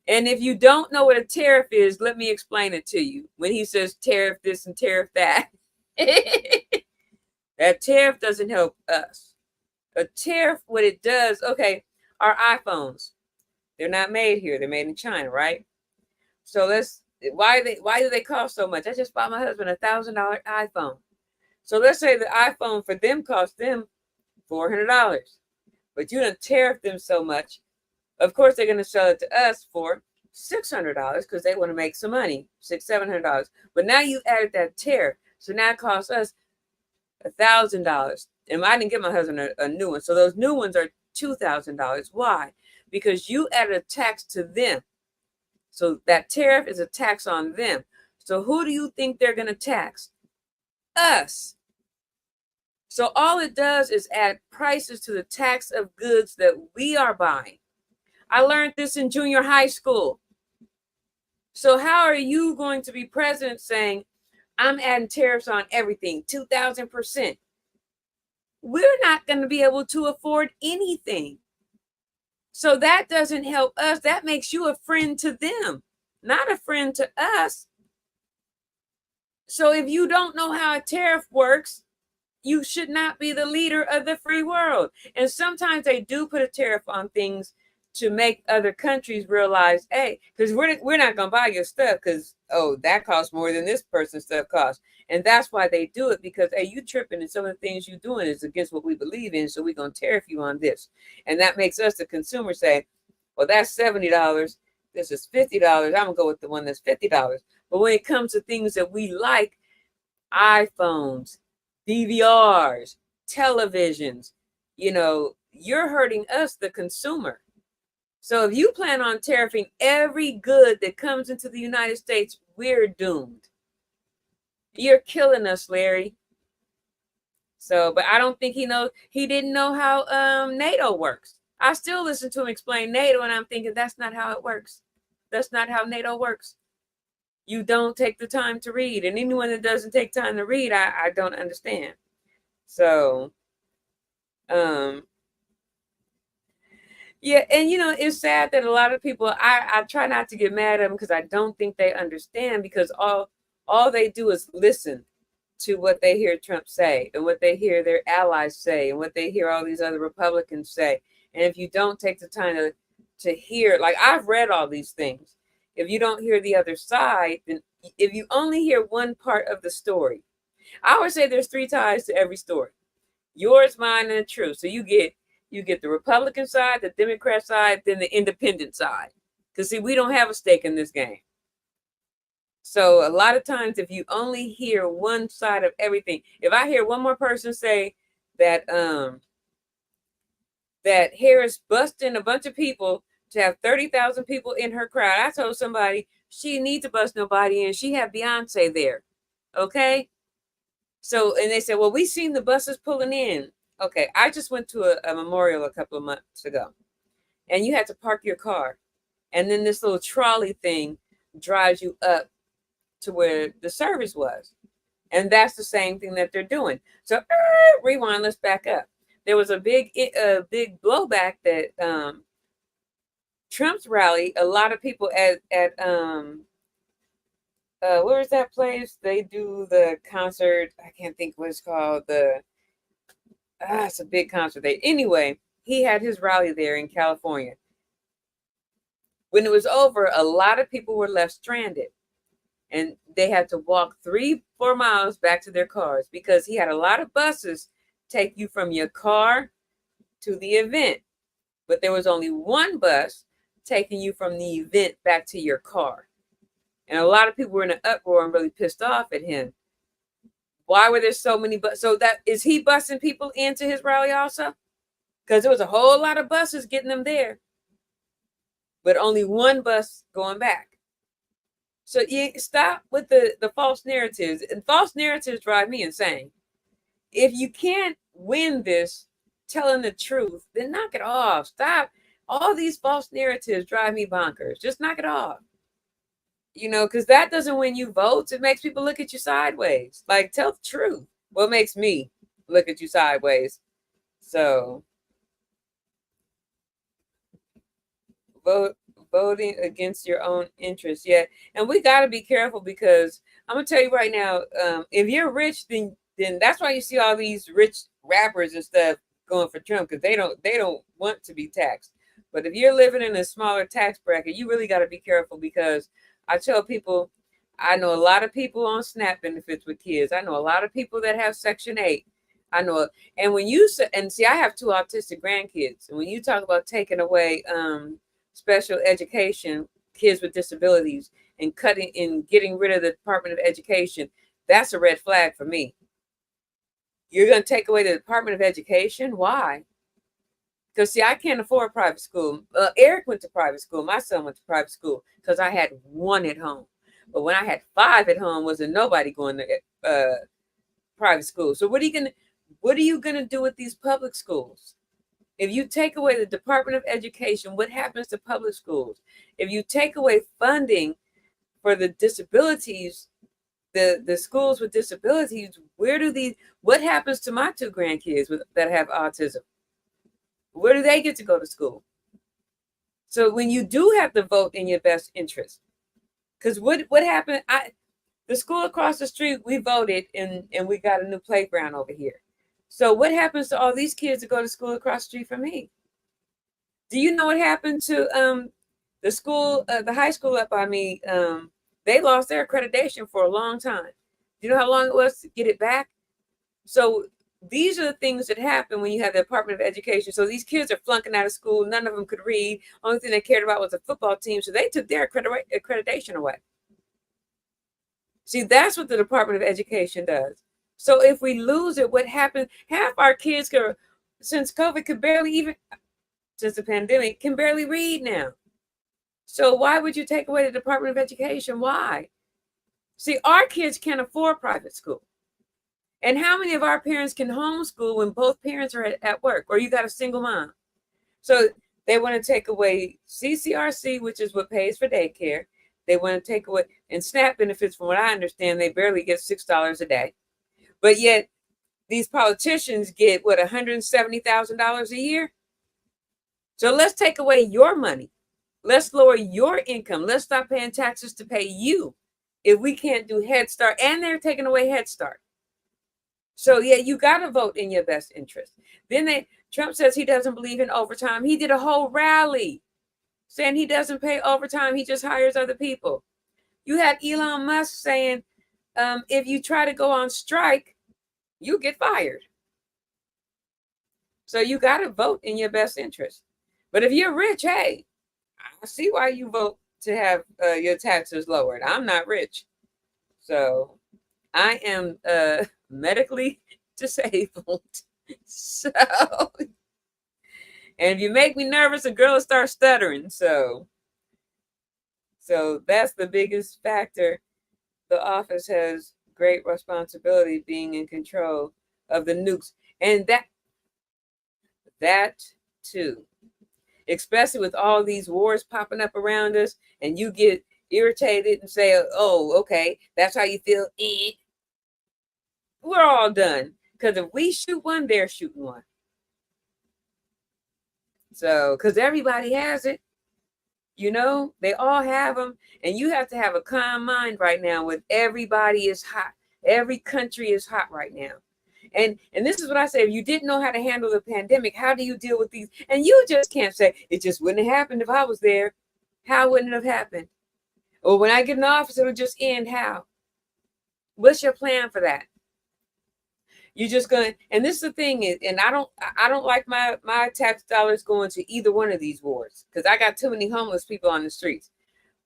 And if you don't know what a tariff is, let me explain it to you. When he says tariff this and tariff that, that tariff doesn't help us. A tariff, what it does, okay, our iPhones, they're not made here. They're made in China, right? So why do they cost so much? I just bought my husband $1,000 iPhone. So let's say the iPhone for them cost them $400, but you done tariff them so much. Of course, they're going to sell it to us for $600 because they want to make some money, $700. But now you added that tariff, so now it costs us $1,000. And I didn't get my husband a new one, so those new ones are $2,000. Why? Because you added a tax to them. So that tariff is a tax on them. So who do you think they're going to tax? Us. So all it does is add prices to the tax of goods that we are buying. I learned this in junior high school. So how are you going to be president saying, I'm adding tariffs on everything, 2,000%? We're not going to be able to afford anything. So that doesn't help us. That makes you a friend to them, not a friend to us. So if you don't know how a tariff works, you should not be the leader of the free world. And sometimes they do put a tariff on things to make other countries realize, hey, because we're not going to buy your stuff because, oh, that costs more than this person's stuff costs. And that's why they do it, because, hey, you tripping, and some of the things you're doing is against what we believe in, so we're going to tariff you on this. And that makes us, the consumer, say, well, that's $70. This is $50. I'm going to go with the one that's $50. But when it comes to things that we like, iPhones, DVRs, televisions, you're hurting us, the consumer. So if you plan on tariffing every good that comes into the United States, we're doomed. You're killing us, Larry. So, but I don't think he didn't know how NATO works. I still listen to him explain NATO, and I'm thinking that's not how it works. That's not how NATO works. You don't take the time to read. And anyone that doesn't take time to read, I don't understand. So, yeah, and it's sad that a lot of people, I try not to get mad at them because I don't think they understand, because all they do is listen to what they hear Trump say and what they hear their allies say and what they hear all these other Republicans say. And if you don't take the time to hear, like, I've read all these things. If you don't hear the other side, then if you only hear one part of the story, I always say there's 3 sides to every story: yours, mine, and the truth. So you get the Republican side, the Democrat side, then the independent side. Because, see, we don't have a stake in this game. So a lot of times, if you only hear one side of everything, if I hear one more person say that that Harris busting a bunch of people to have 30,000 people in her crowd, I told somebody she needs to bust nobody in. She had Beyonce there. Okay. So, and they said, well, we seen the buses pulling in. Okay. I just went to a memorial a couple of months ago, and you had to park your car. And then this little trolley thing drives you up to where the service was. And that's the same thing that they're doing. So rewind, let's back up. There was a big blowback that Trump's rally, a lot of people at where is that place? They do the concert. I can't think what it's called. It's a big concert. Anyway, he had his rally there in California. When it was over, a lot of people were left stranded, and they had to walk 3-4 miles back to their cars, because he had a lot of buses take you from your car to the event, but there was only one bus taking you from the event back to your car. And a lot of people were in an uproar and really pissed off at him. Why were there so many buses? So that is he busing people into his rally also? Because there was a whole lot of buses getting them there, but only one bus going back. So you stop with the false narratives. And false narratives drive me insane. If you can't win this telling the truth, then knock it off. Stop. All these false narratives drive me bonkers. Just knock it off. Because that doesn't win you votes. It makes people look at you sideways. Like, tell the truth. What makes me look at you sideways? So, voting against your own interests. Yeah. And we got to be careful, because I'm going to tell you right now, if you're rich, then that's why you see all these rich rappers and stuff going for Trump, because they don't want to be taxed. But if you're living in a smaller tax bracket, you really got to be careful, because I tell people, I know a lot of people on SNAP benefits with kids. I know a lot of people that have Section 8. I know, and when you see, I have 2 autistic grandkids, and when you talk about taking away special education, kids with disabilities, and getting rid of the Department of Education, that's a red flag for me. You're going to take away the Department of Education? Why? Because, see, I can't afford private school. Eric went to private school. My son went to private school because I had 1 at home. But when I had 5 at home, wasn't nobody going to private school. So what are you gonna do with these public schools? If you take away the Department of Education, what happens to public schools? If you take away funding for the disabilities, the schools with disabilities, what happens to my 2 grandkids that have autism? Where do they get to go to school? So when you do have to vote in your best interest, because what happened? The school across the street, we voted and we got a new playground over here. So what happens to all these kids that go to school across the street from me? Do you know what happened to the school, the high school up by me? They lost their accreditation for a long time. Do you know how long it was to get it back? So these are the things that happen when you have the Department of Education. So these kids are flunking out of school. None of them could read. Only thing they cared about was the football team. So they took their accreditation away. See, that's what the Department of Education does. So if we lose it, what happens? Half our kids since COVID, could barely even, since the pandemic, can barely read now. So why would you take away the Department of Education? Why? See, our kids can't afford private school. And how many of our parents can homeschool when both parents are at work, or you got a single mom? So they want to take away CCRC, which is what pays for daycare. They want to take away, and SNAP benefits, from what I understand, they barely get $6 a day. But yet these politicians get, what, $170,000 a year? So let's take away your money. Let's lower your income. Let's stop paying taxes to pay you if we can't do Head Start. And they're taking away Head Start. So yeah, you got to vote in your best interest. Then Trump says he doesn't believe in overtime. He did a whole rally saying he doesn't pay overtime. He just hires other people. You had Elon Musk saying, if you try to go on strike, you get fired. So you got to vote in your best interest. But if you're rich, hey, I see why you vote to have your taxes lowered. I'm not rich. So I am medically disabled. So, and if you make me nervous, a girl will start stuttering. So that's the biggest factor. The office has great responsibility being in control of the nukes. And that too, especially with all these wars popping up around us, and you get irritated and say, oh, okay, that's how you feel. We're all done. Because if we shoot one, they're shooting one. So, because everybody has it, they all have them. And you have to have a calm mind right now with everybody is hot. Every country is hot right now. And this is what I say, if you didn't know how to handle the pandemic, how do you deal with these? And you just can't say, it just wouldn't have happened if I was there. How wouldn't it have happened? Or when I get in the office, it'll just end. How? What's your plan for that? You're just going to, and this is the thing is, and I don't like my tax dollars going to either one of these wars, because I got too many homeless people on the streets.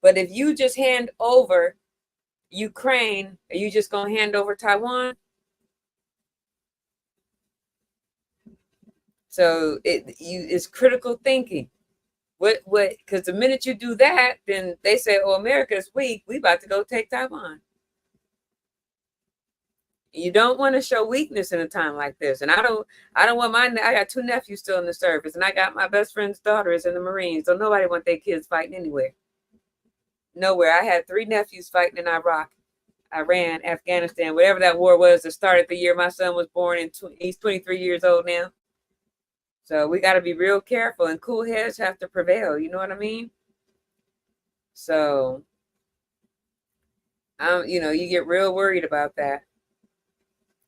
But if you just hand over Ukraine, are you just going to hand over Taiwan? So it's critical thinking. What, because the minute you do that, then they say, oh, America's weak. We about to go take Taiwan. You don't want to show weakness in a time like this. And I don't want I got 2 nephews still in the service, and I got my best friend's daughter is in the Marines. So nobody want their kids fighting anywhere. Nowhere. I had 3 nephews fighting in Iraq, Iran, Afghanistan, whatever that war was that started the year my son was born in. He's 23 years old now. So we got to be real careful, and cool heads have to prevail. You know what I mean? So, you get real worried about that.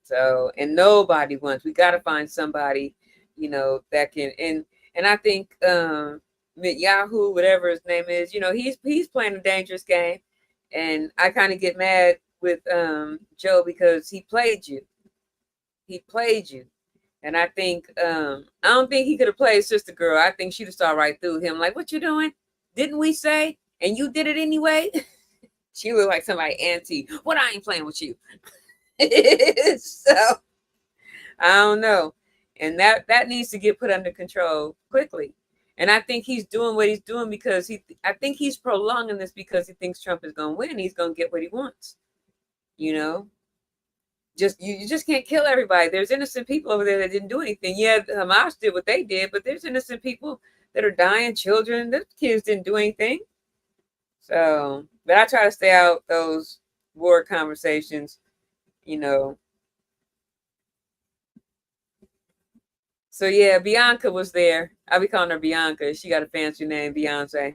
So, and nobody wants, we got to find somebody, that can, and I think Yahoo, whatever his name is, he's playing a dangerous game. And I kind of get mad with Joe because he played you. And I think, I don't think he could have played Sister Girl. I think she'd have saw right through him. Like, what you doing? Didn't we say? And you did it anyway? She looked like somebody auntie. What, I ain't playing with you. So I don't know. And that needs to get put under control quickly. And I think he's doing what he's doing because I think he's prolonging this because he thinks Trump is going to win. He's going to get what he wants. You just can't kill everybody. There's innocent people over there that didn't do anything. Yeah, Hamas did what they did, but there's innocent people that are dying, children. The kids didn't do anything. So, but I try to stay out those war conversations. So yeah, Bianca was there. I'll be calling her Bianca. She got a fancy name, Beyonce.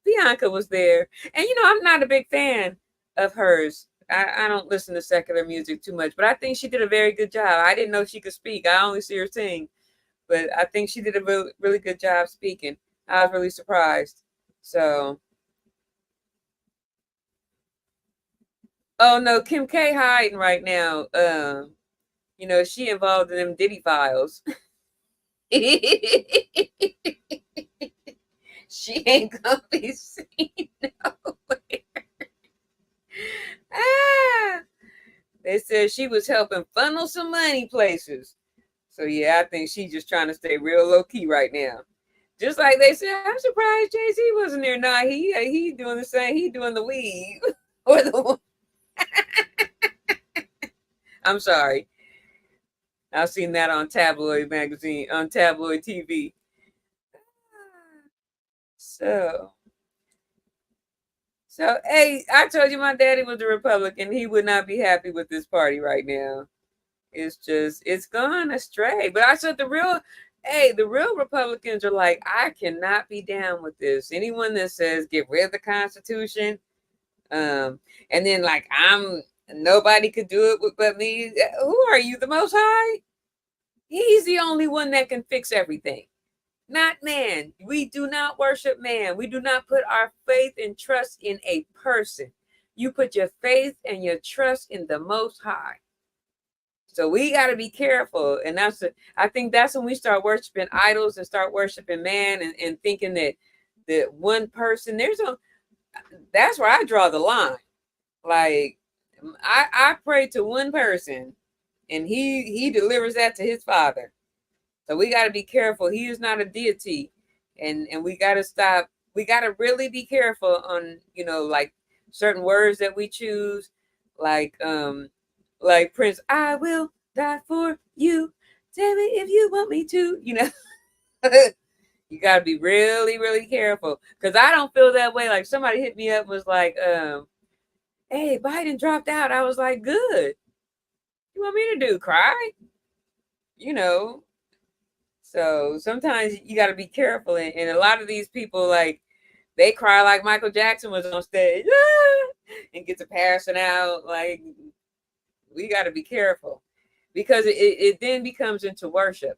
Bianca was there. And I'm not a big fan of hers. I don't listen to secular music too much, but I think she did a very good job. I didn't know she could speak. I only see her sing, but I think she did a really, really good job speaking. I was really surprised. So, oh no, Kim K hiding right now. She involved in them Diddy files. She ain't gonna be seen nowhere. Ah, they said she was helping funnel some money places. So yeah, I think she's just trying to stay real low key right now. Just like they said, I'm surprised Jay Z wasn't there. Nah, he doing the same. He doing the weave or the. I'm sorry, I've seen that on tabloid magazine, on tabloid TV. So, hey, I told you my daddy was a Republican. He would not be happy with this party right now. It's gone astray. But I said the real Republicans are like, I cannot be down with this. Anyone that says get rid of the Constitution, and then like nobody could do it but me. Who are you, the Most High? He's the only one that can fix everything. Not man. We do not worship man. We do not put our faith and trust in a person. You put your faith and your trust in the Most High. So we got to be careful. And I think that's when we start worshiping idols and start worshiping man and thinking that one person, that's where I draw the line. Like I pray to one person and he delivers that to his Father. So we got to be careful. He is not a deity. And we got to stop. We got to really be careful on, like certain words that we choose. Like Prince, I will die for you. Tell me if you want me to. You got to be really, really careful. Because I don't feel that way. Like somebody hit me up and was like, hey, Biden dropped out. I was like, good. You want me to do? Cry? So sometimes you got to be careful. And a lot of these people, like, they cry like Michael Jackson was on stage and get to passing out. Like, we got to be careful because it then becomes into worship.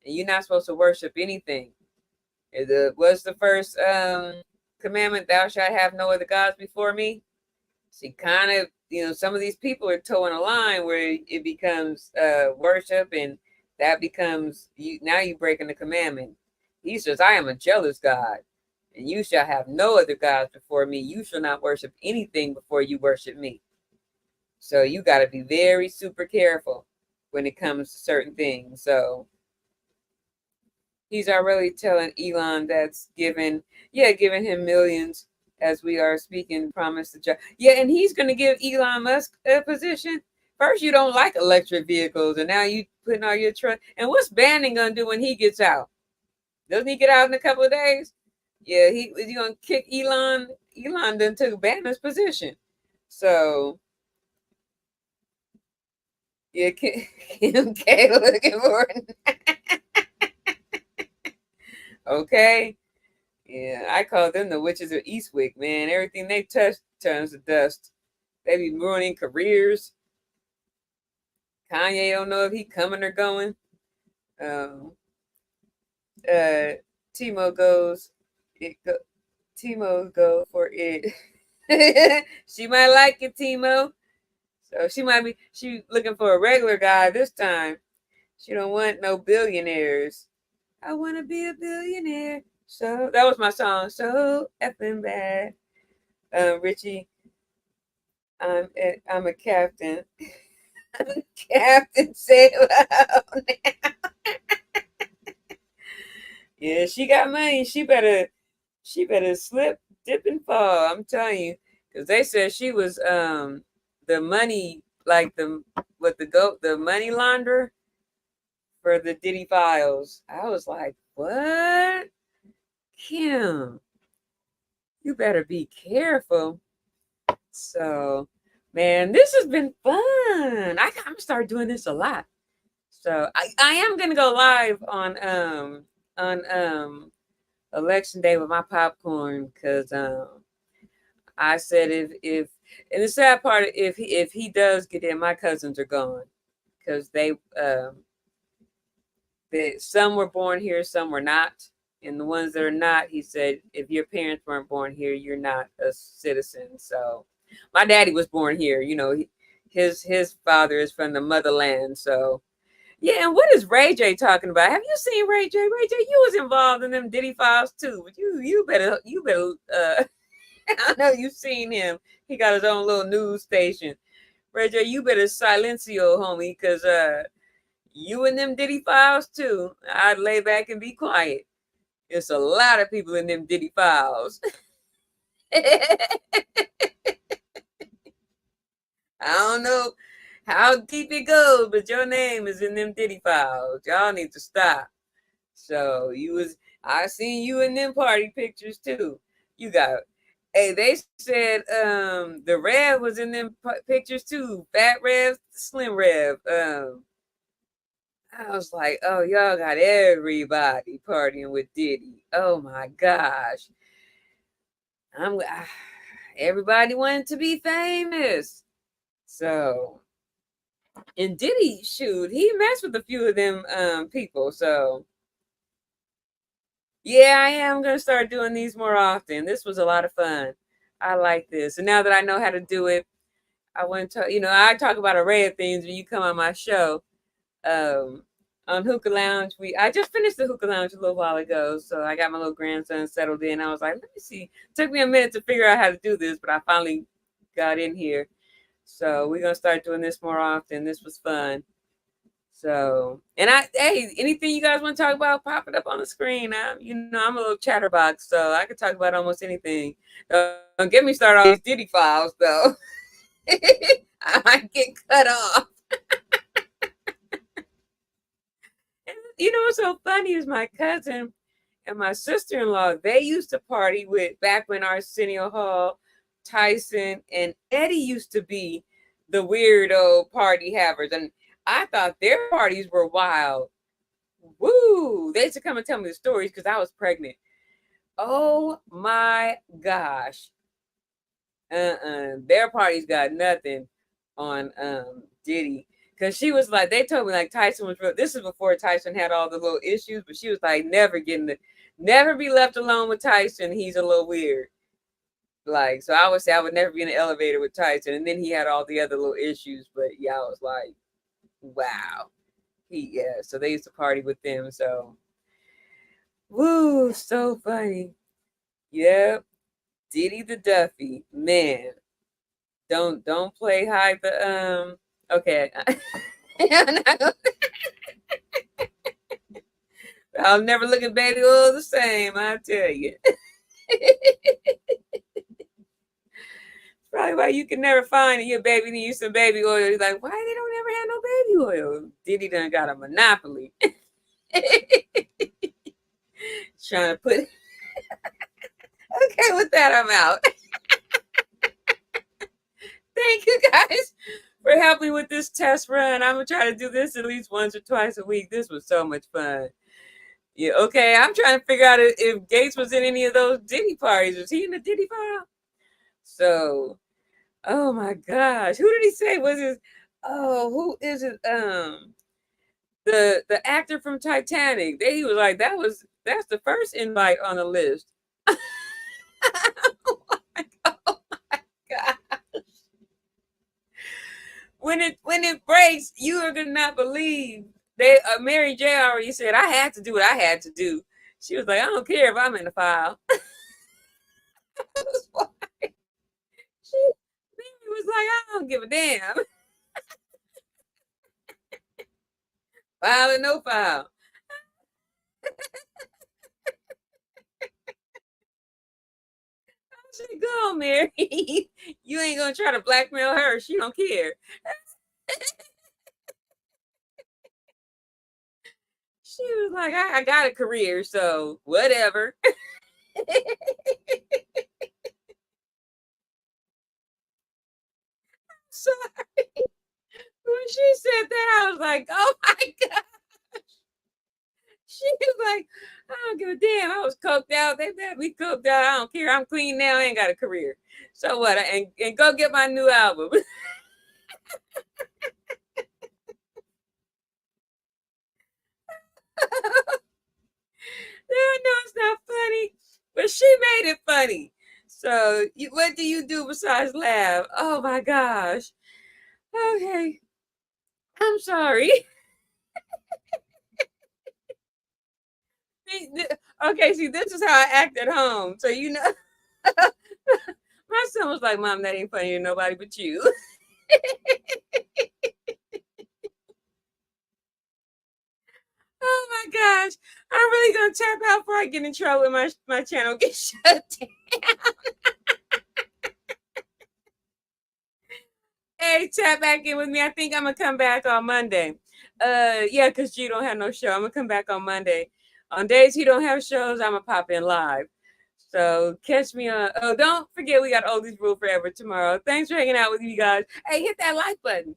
And you're not supposed to worship anything. What's the first commandment? Thou shalt have no other gods before me. See, kind of, some of these people are towing a line where it becomes worship, and that becomes now you breaking the commandment. He says, I am a jealous God, and you shall have no other gods before me. You shall not worship anything before you worship me. So you got to be very super careful when it comes to certain things. So he's already telling Elon that's giving him millions as we are speaking, promise the job. Yeah, and he's going to give Elon Musk a position. First, you don't like electric vehicles, and now you putting all your trust. And what's Bannon going to do when he gets out? Doesn't he get out in a couple of days? Yeah, he's going to kick Elon. Elon done took Bannon's position. So, yeah, Kim K looking for it. Okay. Yeah, I call them the witches of Eastwick, man. Everything they touch turns to dust. They be ruining careers. Kanye don't know if he coming or going. Um, Timo goes, Timo go for it. She might like it, Timo. So she looking for a regular guy this time. She don't want no billionaires. I want to be a billionaire. So that was my song. So effing bad. Richie, I'm a captain. Captain, say it loud now. Yeah, she got money. She better slip, dip, and fall. I'm telling you, because they said she was the money, like the money launderer for the Diddy files. I was like, what? Kim, you better be careful. So, man, this has been fun. I'm gonna start doing this a lot. So I am gonna go live on election day with my popcorn because I said if And the sad part, if he does get in, my cousins are gone because they some were born here, some were not, and the ones that are not, he said, if your parents weren't born here, you're not a citizen. So, my daddy was born here. His father is from the motherland. So, yeah. And what is Ray J talking about? Have you seen Ray J? Ray J, you was involved in them Diddy files too. But you better. I know you've seen him. He got his own little news station. Ray J, you better silencio, homie, because you and them Diddy files too. I'd lay back and be quiet. There's a lot of people in them Diddy files. I don't know how deep it goes, but your name is in them Diddy files. Y'all need to stop. So I seen you in them party pictures too. You got, hey, they said the Rev was in them pictures too. Fat Rev, Slim Rev. I was like, oh, y'all got everybody partying with Diddy. Oh my gosh. I'm everybody wanted to be famous. So, and Diddy, shoot, he messed with a few of them people. So, yeah, I am gonna start doing these more often. This was a lot of fun. I like this. And now that I know how to do it, I want to, I talk about array of things when you come on my show. Um, on Hookah Lounge, I just finished the Hookah Lounge a little while ago, so I got my little grandson settled in. I was like, let me see. It took me a minute to figure out how to do this, but I finally got in here. So we're gonna start doing this more often. This was fun. So, and hey, anything you guys want to talk about, pop it up on the screen. I'm a little chatterbox, so I could talk about almost anything. Don't get me started on these Diddy files, though. I might get cut off. And what's so funny is my cousin and my sister-in-law, they used to party with, back when Arsenio Hall, Tyson, and Eddie used to be the weirdo party havers. And I thought their parties were wild. Woo! They used to come and tell me the stories because I was pregnant. Oh my gosh. Their parties got nothing on Diddy. Cause she was like, they told me like Tyson was real. This is before Tyson had all the little issues, but she was like, never be left alone with Tyson. He's a little weird. Like, so I would say I would never be in an elevator with Tyson. And then he had all the other little issues. But yeah, I was like, wow. Yeah, so they used to party with them. So woo, so funny. Yep. Diddy the Duffy. Man. Don't play hide the okay. I'll never look at baby oil the same, I tell you. Probably why you can never find your baby needs some baby oil. You're like, why they don't ever have no baby oil? Diddy done got a monopoly. Trying to put okay, with that I'm out. Thank you guys for helping with this test run. I'm gonna try to do this at least once or twice a week. This was so much fun. Yeah, okay. I'm trying to figure out if Gates was in any of those Diddy parties. Was he in the Diddy file? So, oh my gosh, who did he say was his? Oh, who is it? The actor from Titanic. He was like, that's the first invite on the list. Oh my god. When it breaks, you are gonna not believe. Mary J already said I had to do what I had to do. She was like, I don't care if I'm in the file. She Mary was like, I don't give a damn. File or no file. I said, go on, Mary. You ain't gonna try to blackmail her. She don't care. She was like, I got a career, so whatever. Sorry. When she said that, I was like, oh my god. She was like, I don't give a damn. I was coked out. They bet me coked out. I don't care. I'm clean now. I ain't got a career. So what? And go get my new album. I know it's not funny, but she made it funny. So, what do you do besides laugh? Oh my gosh. Okay, I'm sorry. Okay, see, this is how I act at home. So my son was like, "Mom, that ain't funny to nobody but you." Oh my gosh, I'm really gonna tap out before I get in trouble and my channel gets shut down. Hey, tap back in with me. I think I'm gonna come back on Monday. Yeah, because you don't have no show. I'm gonna come back on Monday. On days he don't have shows, I'm gonna pop in live. So catch me on. Oh, don't forget we got Oldies Rule Forever tomorrow. Thanks for hanging out with you guys. Hey, hit that like button.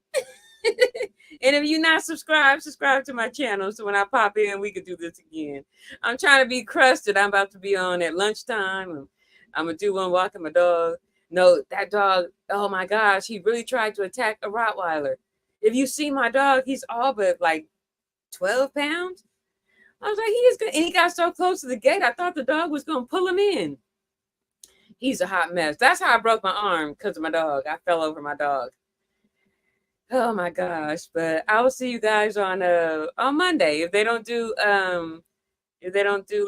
And if you're not subscribed, subscribe to my channel so when I pop in, we could do this again. I'm trying to be crusted. I'm about to be on at lunchtime. I'm gonna do one walking my dog. No, that dog, oh my gosh, he really tried to attack a Rottweiler. If you see my dog, he's all but like 12 pounds. I was like, he is good. And he got so close to the gate, I thought the dog was going to pull him in. He's a hot mess. That's how I broke my arm because of my dog. I fell over my dog. Oh my gosh. But I will see you guys on Monday. If they don't do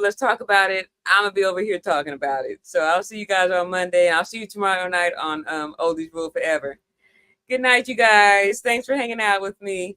let's talk about it, I'm gonna be over here talking about it. So I'll see you guys on Monday. I'll see you tomorrow night on Oldies Rule Forever. Good night, you guys. Thanks for hanging out with me.